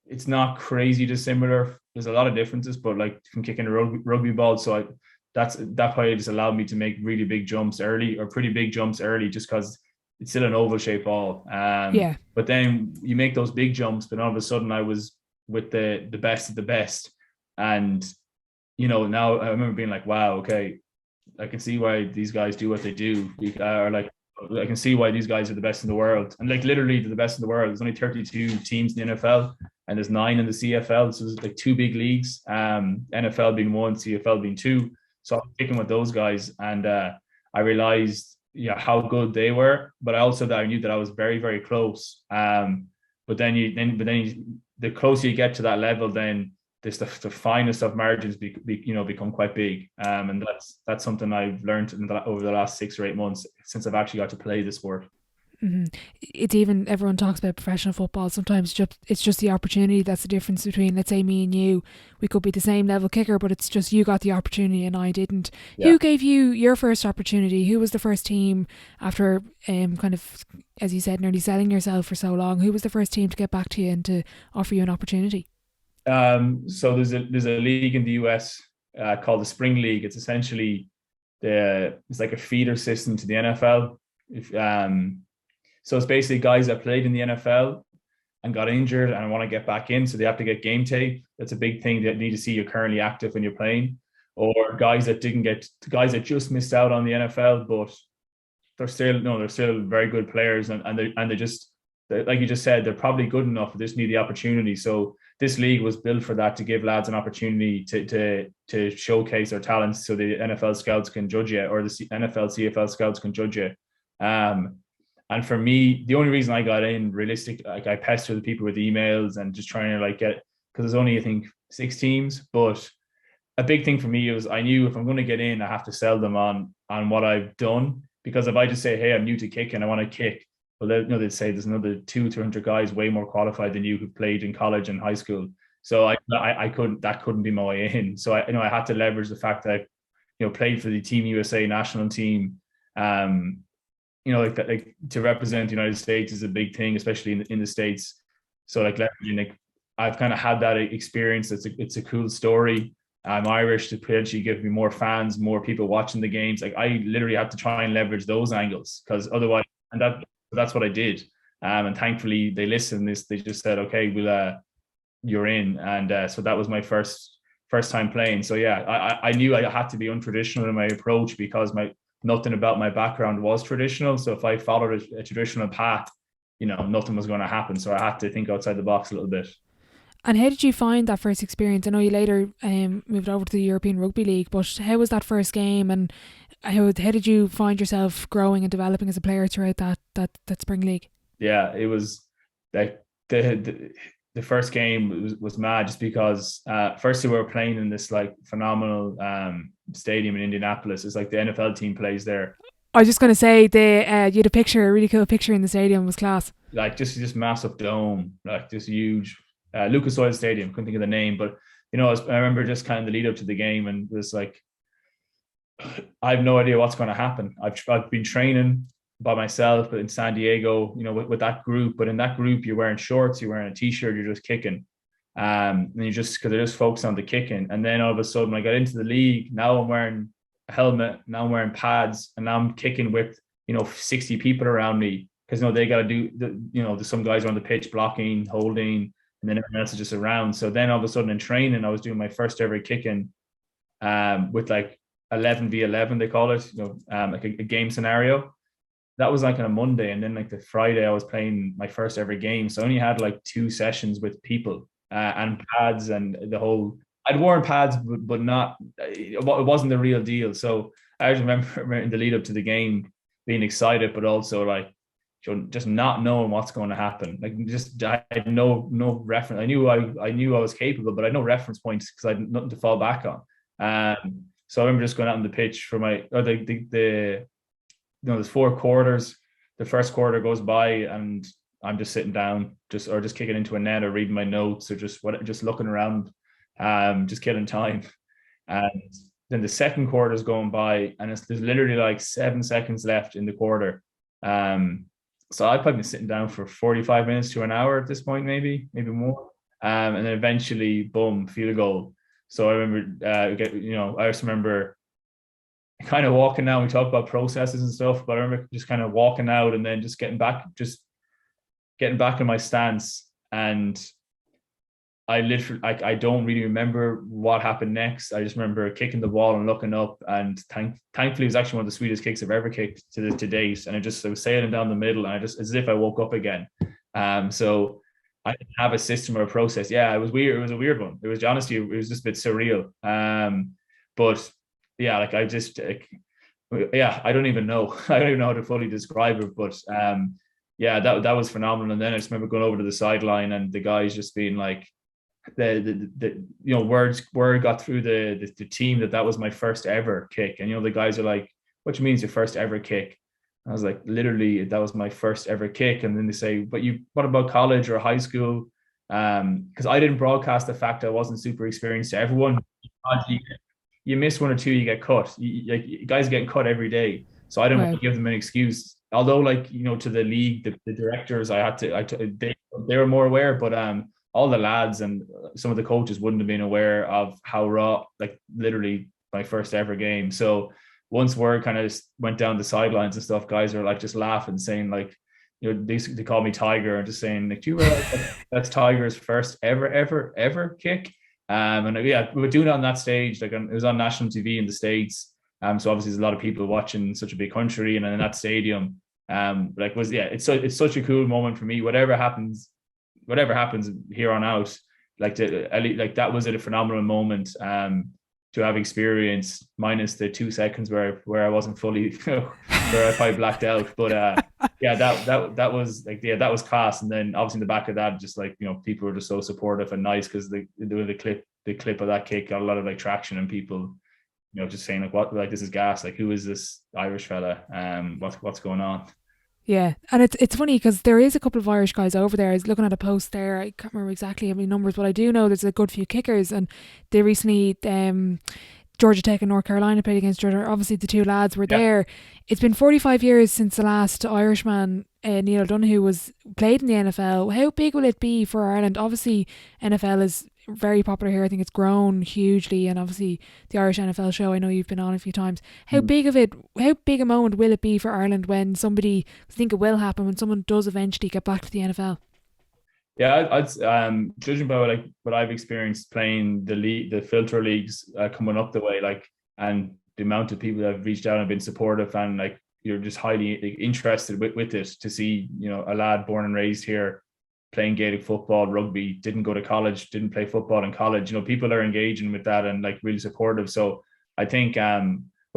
it's not crazy dissimilar. There's a lot of differences, but like from kicking a rugby ball, so that probably just allowed me to make really big jumps early, or pretty big jumps early, just because it's still an oval shaped ball. Yeah. But then you make those big jumps, but all of a sudden I was with the best of the best, and now I remember being like, wow, okay, I can see why these guys do what they do, or like I can see why these guys are the best in the world, and like literally they're the best in the world. There's only 32 teams in the NFL, and there's 9 in the CFL, so there's like 2 big leagues, NFL being 1, CFL being 2. So I'm picking with those guys, and I realized how good they were, but also that I knew that I was very very close. But then the closer you get to that level, then the finest of margins become quite big, and that's something I've learned over the last 6 or 8 months since I've actually got to play the sport. Mm-hmm. It's even, everyone talks about professional football. Sometimes it's just the opportunity that's the difference between, let's say, me and you. We could be the same level kicker, but it's just you got the opportunity and I didn't. Yeah. Who gave you your first opportunity? Who was the first team after kind of, as you said, nearly selling yourself for so long? Who was the first team to get back to you and to offer you an opportunity? So there's a league in the US called the Spring League. It's essentially it's like a feeder system to the NFL. So it's basically guys that played in the NFL and got injured and want to get back in, so they have to get game tape. That's a big thing. That need to see you're currently active when you're playing, or guys that just missed out on the NFL, but they're still very good players, and they just, like you just said, they're probably good enough. They just need the opportunity. So this league was built for that, to give lads an opportunity to showcase their talents, so the NFL scouts can judge you, or the NFL CFL scouts can judge you. And for me, the only reason I got in, realistic, like I pestered the people with emails and just trying to like get, because there's only I think 6 teams, but a big thing for me was I knew if I'm going to get in, I have to sell them on what I've done. Because if I just say, hey, I'm new to kicking, I want to kick, well, they'd say there's another 200-300 guys way more qualified than you who played in college and high school. So I couldn't be my way in. So I had to leverage the fact that I played for the Team USA national team. Like to represent the United States is a big thing, especially in the States. So like leveraging, like I've kind of had that experience. It's a cool story. I'm Irish, to potentially give me more fans, more people watching the games. Like I literally had to try and leverage those angles, because otherwise, and that's what I did. And thankfully they listened. They just said, okay, you're in. And so that was my first time playing. So yeah, I knew I had to be untraditional in my approach, because nothing about my background was traditional. So if I followed a traditional path, nothing was going to happen. So I had to think outside the box a little bit. And how did you find that first experience? I know you later moved over to the European Rugby League, but how was that first game? And how did you find yourself growing and developing as a player throughout that spring league? Yeah, it was like the first game was mad just because firstly we were playing in this like phenomenal stadium in Indianapolis. It's like the NFL team plays there. I was just going to say you had a picture, a really cool picture in the stadium. It was class. Like just massive dome, like this huge Lucas Oil Stadium. Couldn't think of the name, but I remember just kind of the lead up to the game, and it was like I have no idea what's going to happen. I've been training by myself, but in San Diego, with that group. But in that group, you're wearing shorts, you're wearing a t-shirt, you're just kicking. And you just because they're just focused on the kicking. And then all of a sudden, I got into the league. Now I'm wearing a helmet. Now I'm wearing pads, and now I'm kicking with 60 people around me because they got to do some guys are on the pitch blocking, holding, and then everyone else is just around. So then all of a sudden in training, I was doing my first ever kicking with like 11v11 they call it, like a game scenario. That was like on a Monday, and then like the Friday I was playing my first ever game. So I only had like 2 sessions with people and pads and the whole. I'd worn pads, but not. It wasn't the real deal. So I just remember in the lead up to the game being excited, but also like just not knowing what's going to happen. Like just I had no reference. I knew I was capable, but I had no reference points because I had nothing to fall back on. So I remember just going out on the pitch for there's 4 quarters. The first quarter goes by and I'm just sitting down, just kicking into a net or reading my notes or just looking around, just killing time. And then the second quarter is going by and there's literally like 7 seconds left in the quarter. So I've probably been sitting down for 45 minutes to an hour at this point, maybe more. And then eventually, boom, field goal. So I remember, I just remember kind of walking out. We talk about processes and stuff, but I remember just kind of walking out and then just getting back in my stance. And I literally, I don't really remember what happened next. I just remember kicking the ball and looking up, and thankfully it was actually one of the sweetest kicks I've ever kicked to date. And I was sailing down the middle, and as if I woke up again. So I didn't have a system or a process. Yeah, it was weird. It was a weird one. It was honestly, it was just a bit surreal. But yeah, like I just, yeah, I don't even know. I don't even know how to fully describe it. But yeah, that was phenomenal. And then I just remember going over to the sideline and the guys just being like, word got through the team that was my first ever kick. And the guys are like, what means your first ever kick? I was like, literally, that was my first ever kick. And then they say, but what about college or high school? Because I didn't broadcast the fact I wasn't super experienced to everyone. You miss 1 or 2, you get cut. Guys getting cut every day. So I didn't want to give them an excuse. Although, to the league, the directors, they were more aware, but all the lads and some of the coaches wouldn't have been aware of how raw, like literally my first ever game. So once word kind of went down the sidelines and stuff, guys are like just laughing, saying like, they call me Tiger and just saying like, do you realize that's Tiger's first ever kick? And yeah, we were doing it on that stage, like it was on national TV in the States. So obviously there's a lot of people watching such a big country, and in that stadium, it's such a cool moment for me. Whatever happens here on out, that was a phenomenal moment. To have experienced, minus the 2 seconds where I wasn't fully where I probably blacked out. But yeah, that was like, yeah, that was class. And then obviously in the back of that, just like, people were just so supportive and nice, because the clip of that kick got a lot of like traction, and people, just saying like, what, like, this is gas, like, who is this Irish fella? What's going on? Yeah, and it's funny because there is a couple of Irish guys over there. I was looking at a post there. I can't remember exactly how many numbers, but I do know there's a good few kickers, and they recently, Georgia Tech and North Carolina played against Georgia. Obviously, the 2 lads were there. It's been 45 years since the last Irishman, Neil O'Donoghue, was played in the NFL. How big will it be for Ireland? Obviously, NFL is very popular here. I think it's grown hugely, and obviously the Irish NFL show, I know you've been on a few times. How big a moment will it be for Ireland when somebody, I think it will happen, when someone does eventually get back to the NFL? Yeah, I'd judging by what I've experienced playing the filter leagues coming up the way, like, and the amount of people that have reached out and been supportive, and like, you're just highly interested with it, to see, a lad born and raised here playing Gaelic football, rugby, didn't go to college, didn't play football in college. People are engaging with that and like really supportive. So I think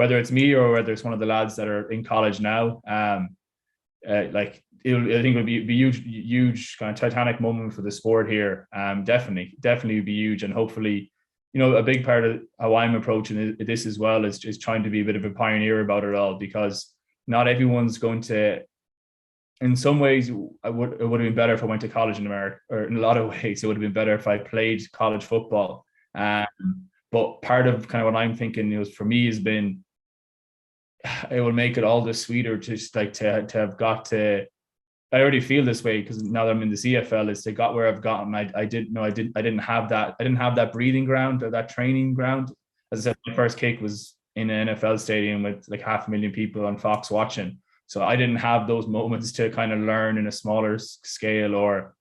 whether it's me or whether it's one of the lads that are in college now, like I think it would be huge kind of titanic moment for the sport here. Definitely would be huge, and hopefully, a big part of how I'm approaching this as well is trying to be a bit of a pioneer about it all, because not everyone's going to. In some ways, it would have been better if I went to college in America, or in a lot of ways, it would have been better if I played college football. But part of kind of what I'm thinking for me has been, it will make it all the sweeter just like to have got to. I already feel this way because now that I'm in the CFL, is to got where I've gotten. I didn't have that breathing ground or that training ground. As I said, my first kick was in an NFL stadium with like 500,000 people on Fox watching. So I didn't have those moments to kind of learn in a smaller scale, or,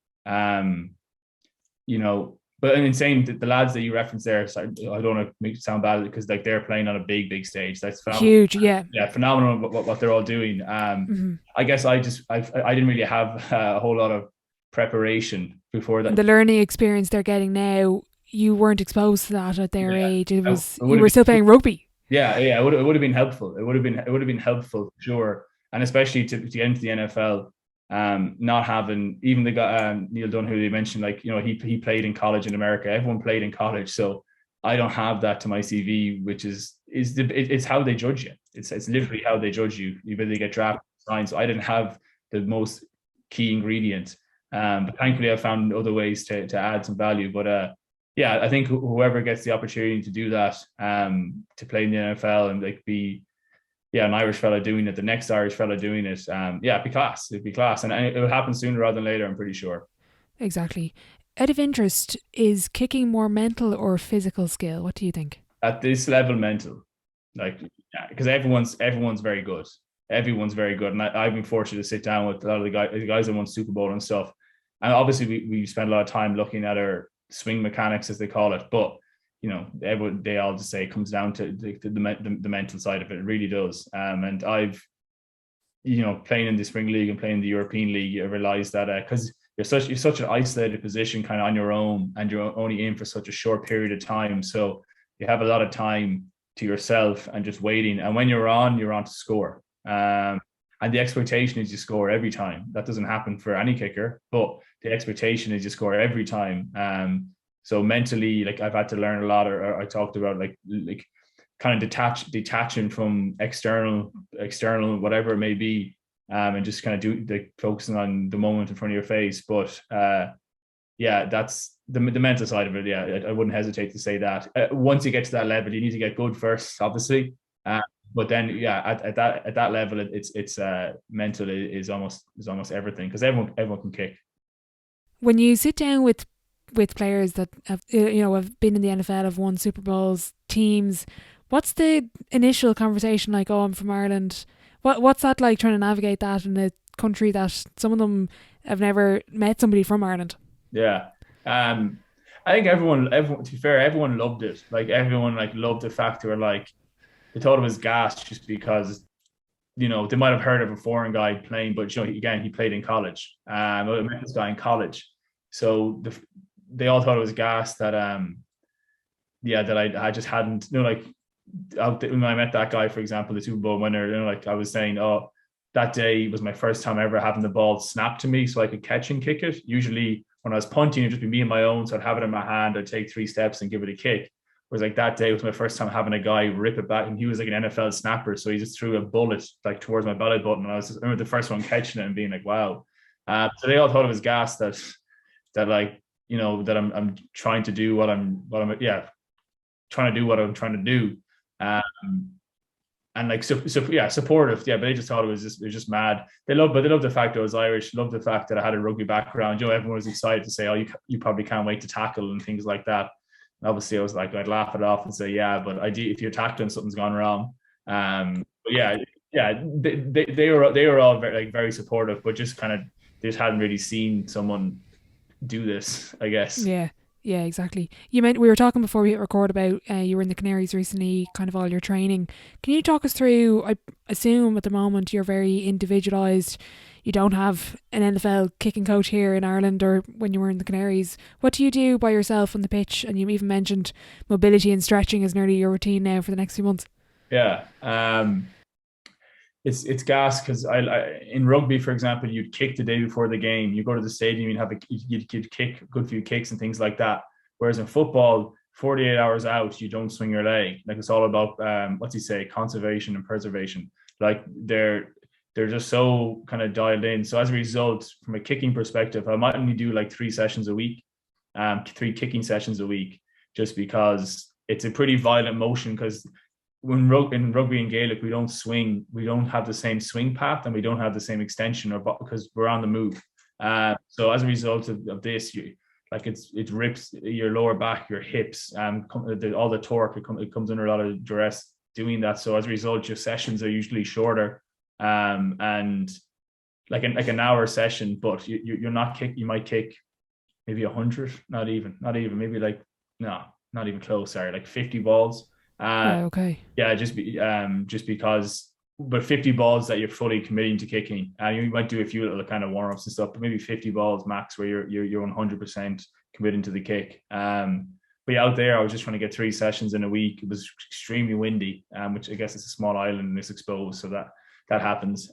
but in saying the lads that you referenced there, sorry, I don't want to make it sound bad because like they're playing on a big stage. That's phenomenal. Huge, yeah. Yeah, phenomenal what they're all doing. I guess I didn't really have a whole lot of preparation before that. And the learning experience they're getting now, you weren't exposed to that at their age. You were still playing rugby. Yeah, it would have been helpful. It would have been helpful for sure, and especially to get into the NFL. Not having even the guy Neil Dunn, who they mentioned, like he played in college in America. Everyone played in college, so I don't have that to my CV, which it's how they judge you. It's literally how they judge you. You either get drafted or signed. So I didn't have the most key ingredient, but thankfully I found other ways to add some value. But yeah, I think whoever gets the opportunity to do that, to play in the NFL and like be. Yeah, an Irish fella doing it, the next Irish fella doing it. It'd be class. It'd be class. And it would happen sooner rather than later, I'm pretty sure. Exactly. Out of interest, is kicking more mental or physical skill? What do you think? At this level, mental. Like, because everyone's very good. Everyone's very good. And I've been fortunate to sit down with a lot of the guys that won Super Bowl and stuff. And obviously we spend a lot of time looking at our swing mechanics, as they call it. But they all just say it comes down to the mental side of it. It really does. And I've, playing in the spring league and playing in the European league, I realized that because you're such an isolated position, kind of on your own, and you're only in for such a short period of time. So you have a lot of time to yourself and just waiting. And when you're on to score. And the expectation is you score every time. That doesn't happen for any kicker, but the expectation is you score every time. So mentally, like I've had to learn a lot, or I talked about like kind of detaching from external, whatever it may be, and just kind of focusing on the moment in front of your face. But yeah, that's the mental side of it. Yeah, I wouldn't hesitate to say that. Once you get to that level, you need to get good first, obviously. But then, yeah, at that level, it's mental is almost everything, because everyone can kick. When you sit down with players that have been in the NFL, have won Super Bowls, teams, what's the initial conversation like? Oh, I'm from Ireland. What's that like, trying to navigate that in a country that some of them have never met somebody from Ireland? Yeah, I think everyone. To be fair, everyone loved it. Like everyone loved the fact they thought it was gas just because they might have heard of a foreign guy playing, but again, he played in college. I met this guy in college, so they all thought it was gas that that I just hadn't, when I met that guy, for example, the Super Bowl winner, I was saying, oh, that day was my first time ever having the ball snapped to me so I could catch and kick it. Usually when I was punting, it'd just be me and my own, so I'd have it in my hand, I'd take 3 steps and give it a kick. Whereas that day was my first time having a guy rip it back, and he was like an NFL snapper, so he just threw a bullet towards my belly button, and I remember the first one catching it and being like, wow. So they all thought it was gas that I'm trying to do what I'm trying to do what I'm trying to do, and supportive. Yeah, but they just thought it was just mad. They loved the fact I was Irish. Loved the fact that I had a rugby background. Everyone was excited to say, "Oh, you probably can't wait to tackle," and things like that. And obviously, I was like, I'd laugh it off and say, "Yeah, but if you're tackling, something's gone wrong." But yeah, they were all very supportive, but just kind of they just hadn't really seen someone do this, I guess. Yeah, exactly. We were talking before we hit record about you were in the Canaries recently, kind of all your training. Can you talk us through? I assume at the moment you're very individualised. You don't have an NFL kicking coach here in Ireland, or when you were in the Canaries. What do you do by yourself on the pitch? And you even mentioned mobility and stretching is nearly your routine now for the next few months. Yeah. It's gas because I in rugby, for example, you'd kick the day before the game. You go to the stadium, you'd kick a good few kicks and things like that. Whereas in football, 48 hours out, you don't swing your leg. Like it's all about what's he say, conservation and preservation. Like they're just so kind of dialed in. So as a result, from a kicking perspective, I might only do like 3 sessions a week, 3 kicking sessions a week, just because it's a pretty violent motion because in rugby and Gaelic, we don't have the same swing path and we don't have the same extension or because we're on the move. So as a result of this, it rips your lower back, your hips, all the torque, it comes under a lot of duress doing that. So as a result, your sessions are usually shorter, and like an hour session, but you're not kick. You might kick maybe 100, not even, maybe like no, not even close. Sorry, like 50 balls. Right, okay. Yeah, just because, but 50 balls that you're fully committing to kicking, and you might do a few little kind of warm ups and stuff, but maybe 50 balls max where you're 100% committing to the kick. But yeah, out there, I was just trying to get 3 sessions in a week. It was extremely windy, which I guess it's a small island and it's exposed, so that happens.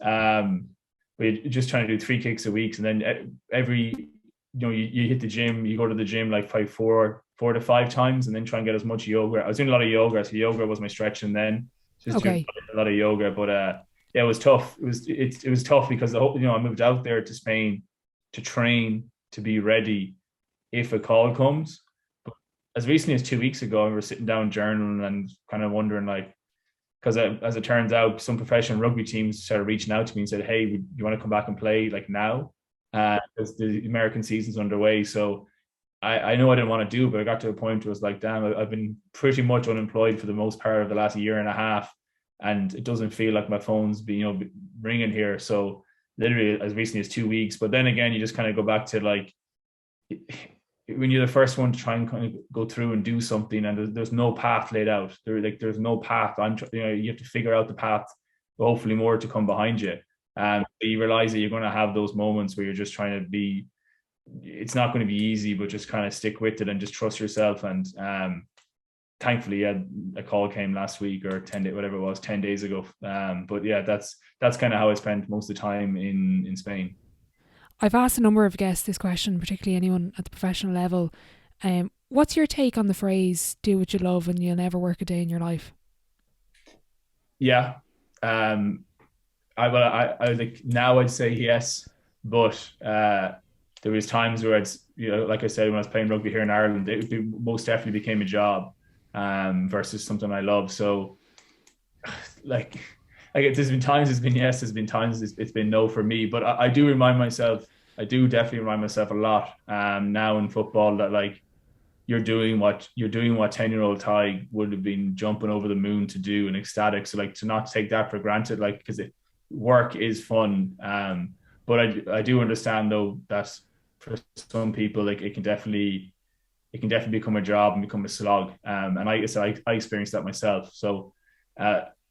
We're just trying to do 3 kicks a week, and then every you hit the gym, you go to the gym like 4 to 5 times, and then try and get as much yoga. I was doing a lot of yoga, so yoga was my stretching then. Just doing a lot of yoga, but yeah, it was tough. It was tough because I moved out there to Spain to train to be ready if a call comes. But as recently as 2 weeks ago, we were sitting down journaling and kind of wondering like, because as it turns out, some professional rugby teams started reaching out to me and said, "Hey, you want to come back and play like now?" Because the American season's underway. So I know I didn't want to do it, but I got to a point where it was like, damn, I've been pretty much unemployed for the most part of the last year and a half, and it doesn't feel like my phone's been ringing here. So literally as recently as 2 weeks. But then again, you just kind of go back to like when you're the first one to try and kind of go through and do something, and there's no path laid out. There's no path. You have to figure out the path. Hopefully, more to come behind you. You realize that you're going to have those moments where you're just trying to be. It's not going to be easy, but just kind of stick with it and just trust yourself. And thankfully, yeah, a call came last week or 10 days, whatever it was, 10 days ago. But yeah, that's kind of how I spent most of the time in Spain. I've asked a number of guests this question, particularly anyone at the professional level. What's your take on the phrase "do what you love and you'll never work a day in your life"? Yeah, I like now I'd say yes, but there was times where like I said, when I was playing rugby here in Ireland, most definitely became a job, versus something I love. So like there's been times it's been yes, there's been times it's been no for me. But I do definitely remind myself a lot now in football that like you're doing what 10-year-old Tadhg would have been jumping over the moon to do and ecstatic. So like to not take that for granted, like because work is fun. But I do understand though that for some people like it can definitely become a job and become a slog. And I experienced that myself. So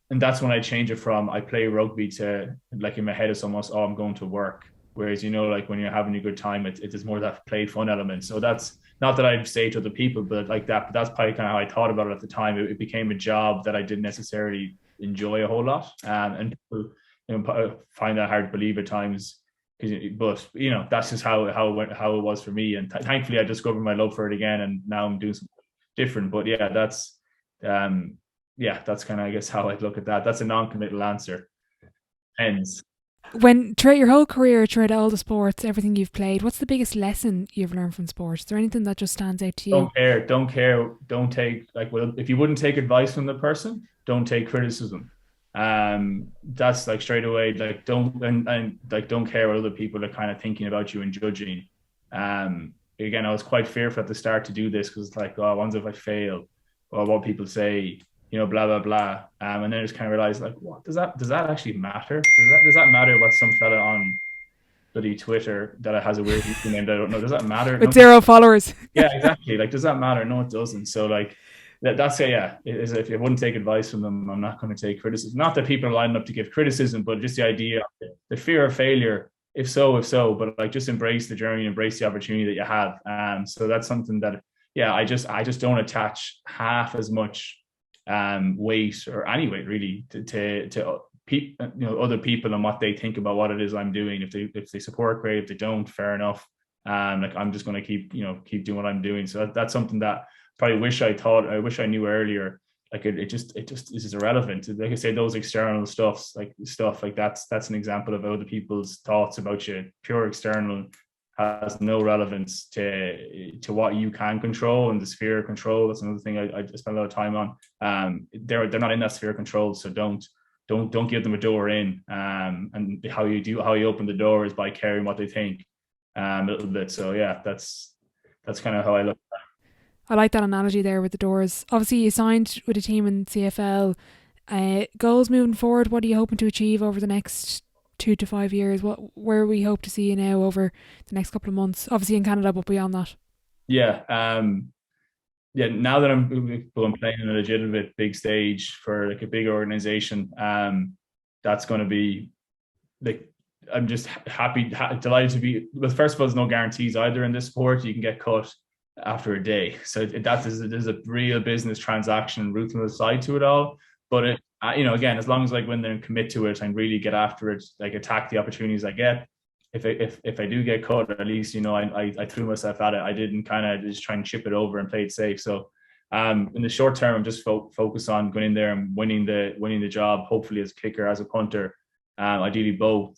and that's when I change it from I play rugby to like in my head it's almost, oh, I'm going to work. Whereas, like when you're having a good time, it is more that play fun element. So that's not that I'd say to other people, but like that, but that's probably kind of how I thought about it at the time. It became a job that I didn't necessarily enjoy a whole lot. And people find that hard to believe at times. But that's just how it was for me. And thankfully I discovered my love for it again. And now I'm doing something different. But yeah, that's kind of, I guess, how I'd look at that. That's a non-committal answer. Hence. When throughout your whole career, throughout all the sports, everything you've played, what's the biggest lesson you've learned from sports? Is there anything that just stands out to you? Don't care. Don't take if you wouldn't take advice from the person, don't take criticism. That's like straight away, like don't like don't care what other people are kind of thinking about you and judging. Again, I was quite fearful at the start to do this because it's like, oh, what if I fail, or what people say, blah blah blah. And then I just kind of realized, like, what does that actually matter? Does that matter what some fella on bloody Twitter that has a weird name that I don't know? Does that matter? With 0 followers. Yeah, exactly. Like, does that matter? No, it doesn't. So like that's if you wouldn't take advice from them, I'm not going to take criticism. Not that people are lining up to give criticism, but just the idea, the fear of failure. If so, but like just embrace the journey, embrace the opportunity that you have. So that's something that, I just don't attach half as much weight or any weight really to other people and what they think about what it is I'm doing. If they support, great. If they don't, fair enough. Like I'm just going to keep doing what I'm doing. So that's something that probably I wish I knew earlier. Like it just is irrelevant. Like I say, those external stuff like that's an example of other people's thoughts about you. Pure external has no relevance to what you can control, and the sphere of control. That's another thing I spend a lot of time on. They're not in that sphere of control, so don't give them a door in. And how you open the door is by caring what they think a little bit. So yeah, that's kind of how I look. I like that analogy there with the doors. Obviously, you signed with a team in CFL. Goals moving forward, what are you hoping to achieve over the next 2 to 5 years? Where we hope to see you now over the next couple of months? Obviously in Canada, but beyond that. Yeah. Now that I'm playing in a legitimate big stage for like a big organization, that's going to be like, I'm just delighted to be. Well, first of all, there's no guarantees either in this sport. You can get cut after a day, so there's a real business transaction, ruthless side to it all. But again, as long as like when they commit to it and really get after it, like attack the opportunities I get. If I do get cut, at least I threw myself at it. I didn't kind of just try and chip it over and play it safe. So in the short term, I'm just focused on going in there and winning the job, hopefully as a kicker, as a punter, ideally both.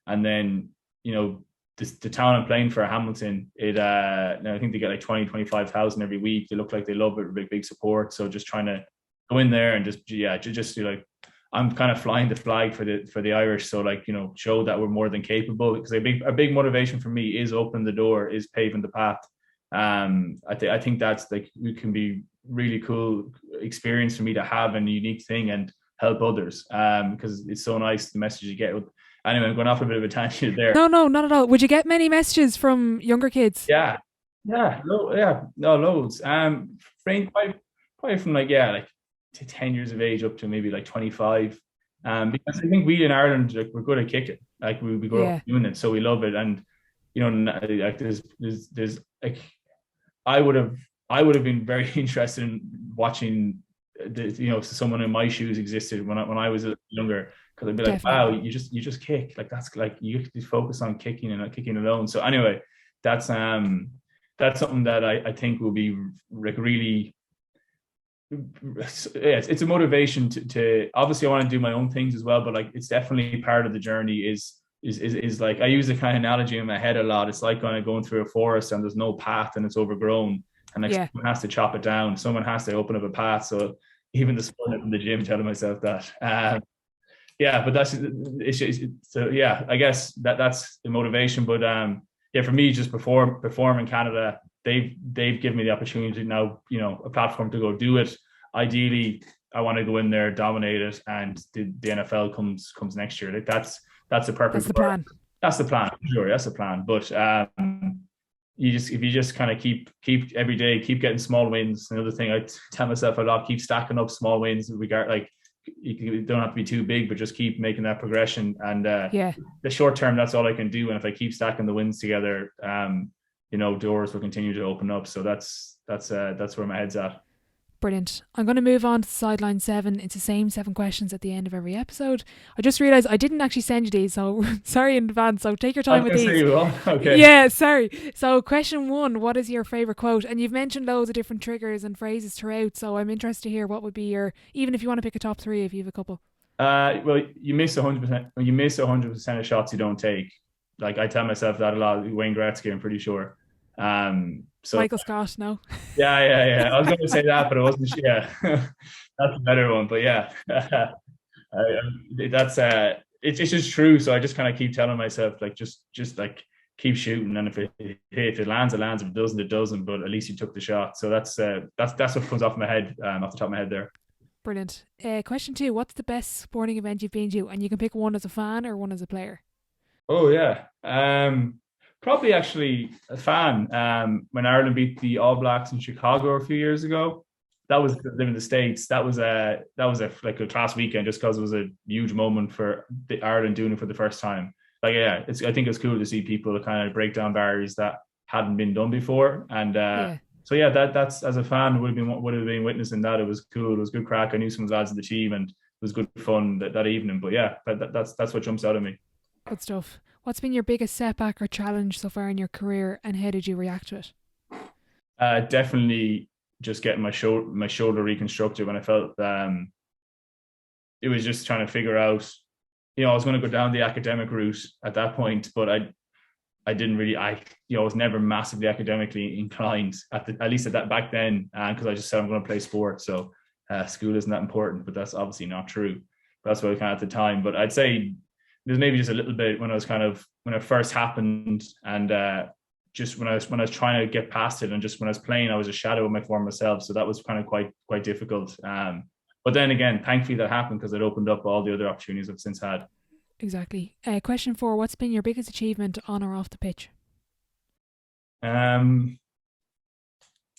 And then the town I'm playing for, Hamilton, I think they get like 25,000 every week. They look like they love it, big support. So just trying to go in there and just like, I'm kind of flying the flag for the Irish. So like, show that we're more than capable, because a big motivation for me is opening the door, is paving the path. I think that's like, it can be really cool experience for me to have, and a unique thing, and help others. Because it's so nice, the message you get. Anyway, I'm going off a bit of a tangent there. No, not at all. Would you get many messages from younger kids? Yeah. No, loads. Probably from like to 10 years of age up to maybe like 25. Because I think we in Ireland, like, we're good at kicking. Like we grew up doing it, so we love it. And like there's like, I would have been very interested in watching someone in my shoes existed when I was younger, because I'd be like, wow, you just kick, like that's like, you just focus on kicking and not kicking alone. So anyway, that's something that I think will be like really, it's a motivation to obviously I want to do my own things as well, but like it's definitely part of the journey. Is like, I use the kind of analogy in my head a lot. It's like kind of going through a forest and there's no path and it's overgrown, and like someone has to chop it down, someone has to open up a path. So even this morning in the gym, telling myself that but that's so yeah, I guess that's the motivation. But for me, just perform in Canada, they've given me the opportunity now, a platform to go do it. Ideally, I want to go in there, dominate it, and the NFL comes next year. Like that's the perfect. That's the plan. That's the plan. Sure, that's the plan. But if you just kind of keep every day, keep getting small wins. Another thing I tell myself a lot: keep stacking up small wins. Like, you don't have to be too big, but just keep making that progression. And the short term, that's all I can do. And if I keep stacking the wins together, doors will continue to open up. So that's where my head's at. Brilliant. I'm going to move on to sideline 7. It's the same 7 questions at the end of every episode. I just realised I didn't actually send you these, so sorry in advance. So take your time with these. Okay. Yeah, sorry. So question 1, what is your favourite quote? And you've mentioned loads of different triggers and phrases throughout, so I'm interested to hear what would be your, even if you want to pick a top 3 if you have a couple. Well, you miss 100%. When you miss 100% of shots you don't take. Like, I tell myself that a lot. Wayne Gretzky, I'm pretty sure. So Michael Scott, no. Yeah. I was going to say that, but it wasn't. Yeah, that's a better one. But yeah, that's it's just true. So I just kind of keep telling myself, like, just like keep shooting, and if it lands, it lands. If it doesn't, it doesn't. But at least you took the shot. So that's what comes off my head, off the top of my head there. Brilliant. Question 2: what's the best sporting event you've been to? And you can pick one as a fan or one as a player. Oh yeah. Probably actually a fan. When Ireland beat the All Blacks in Chicago a few years ago, that was living in the States. That was a like a class weekend, just because it was a huge moment for Ireland doing it for the first time. Like, yeah, I think it's cool to see people kind of break down barriers that hadn't been done before, and So yeah, that's as a fan would have been witnessing that. It was cool. It was good crack. I knew some of the lads in the team, and it was good fun that evening. But yeah, that's what jumps out at me. Good stuff. What's been your biggest setback or challenge so far in your career, and how did you react to it? Definitely just getting my shoulder reconstructed when I felt it was just trying to figure out. I was going to go down the academic route at that point, but I didn't really. I was never massively academically inclined at least at that back then, because I just said I'm going to play sport, so school isn't that important. But that's obviously not true. But that's what I kind of at the time. But I'd say there's maybe just a little bit when it first happened, and just when I was trying to get past it, and just when I was playing, I was a shadow of my former self, so that was kind of quite difficult. But then again, thankfully that happened because it opened up all the other opportunities I've since had. Exactly. Question 4, what's been your biggest achievement on or off the pitch?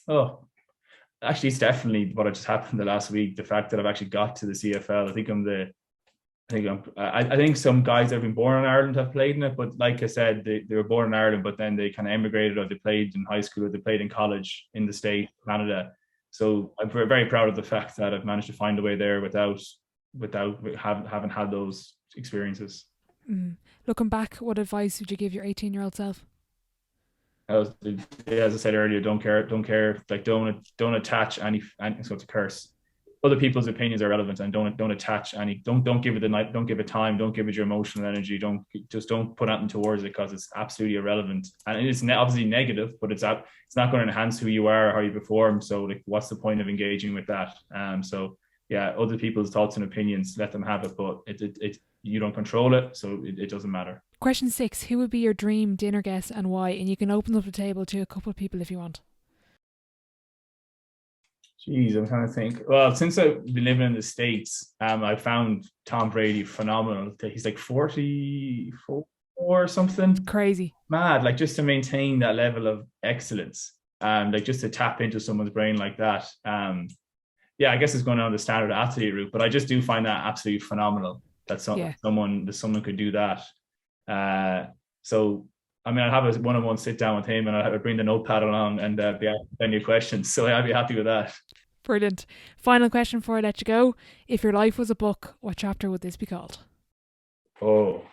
Oh, actually, it's definitely what just happened the last week. The fact that I've actually got to the CFL. I think some guys that have been born in Ireland have played in it, but like I said, they were born in Ireland, but then they kind of emigrated, or they played in high school, or they played in college in the state, Canada. So I'm very proud of the fact that I've managed to find a way there without having had those experiences. Looking back, what advice would you give your 18-year-old self? As I said earlier, don't care. Like don't attach any. So it's a curse. Other people's opinions are relevant, and don't attach any. Don't give it the night. Don't give it time. Don't give it your emotional energy. Don't put anything towards it, because it's absolutely irrelevant, and it's obviously negative, but it's not going to enhance who you are or how you perform. So like, what's the point of engaging with that? So yeah, other people's thoughts and opinions, let them have it, but it you don't control it, so it doesn't matter. Question 6, who would be your dream dinner guest and why? And you can open up the table to a couple of people if you want. Jeez, I'm trying to think. Well, since I've been living in the States, I found Tom Brady phenomenal. He's like 44 or something. Crazy. Mad, like just to maintain that level of excellence, like just to tap into someone's brain like that. Yeah, I guess it's going on the standard athlete route, but I just do find that absolutely phenomenal that someone could do that. So I mean, I'd have a one-on-one sit down with him, and I'd bring the notepad along and be asking any questions. So I'd be happy with that. Brilliant. Final question before I let you go. If your life was a book, what chapter would this be called? Oh,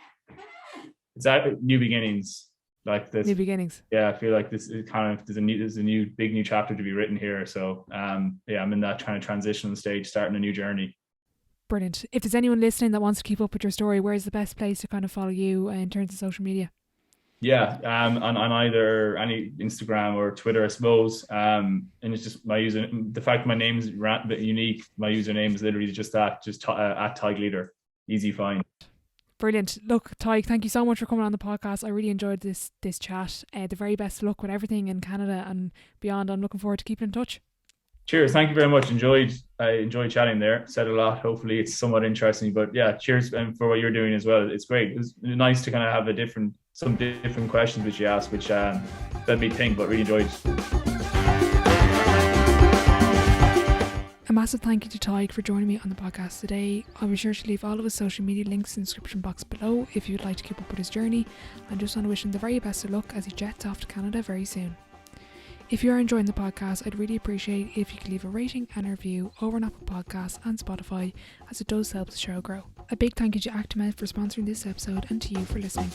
is that New Beginnings? Like this. New Beginnings. Yeah, I feel like this is kind of there's a new big chapter to be written here. So yeah, I'm in that kind of transition stage, starting a new journey. Brilliant. If there's anyone listening that wants to keep up with your story, where's the best place to kind of follow you in terms of social media? Yeah, on either any Instagram or Twitter, I suppose. And it's just my user. The fact my name is a bit unique. My username is literally just that, at Tadhg Leader. Easy find. Brilliant. Look, Tadhg, thank you so much for coming on the podcast. I really enjoyed this chat. The very best of luck with everything in Canada and beyond. I'm looking forward to keeping in touch. Cheers. Thank you very much. I enjoyed chatting there. Said a lot. Hopefully it's somewhat interesting. But yeah, cheers for what you're doing as well. It's great. It was nice to kind of have some different questions which you asked, which let me think, but really enjoyed. A massive thank you to Tadhg for joining me on the podcast today. I'll be sure to leave all of his social media links in the description box below if you'd like to keep up with his journey. I just want to wish him the very best of luck as he jets off to Canada very soon. If you are enjoying the podcast, I'd really appreciate if you could leave a rating and a review over on Apple Podcasts and Spotify, as it does help the show grow. A big thank you to Actimed for sponsoring this episode, and to you for listening.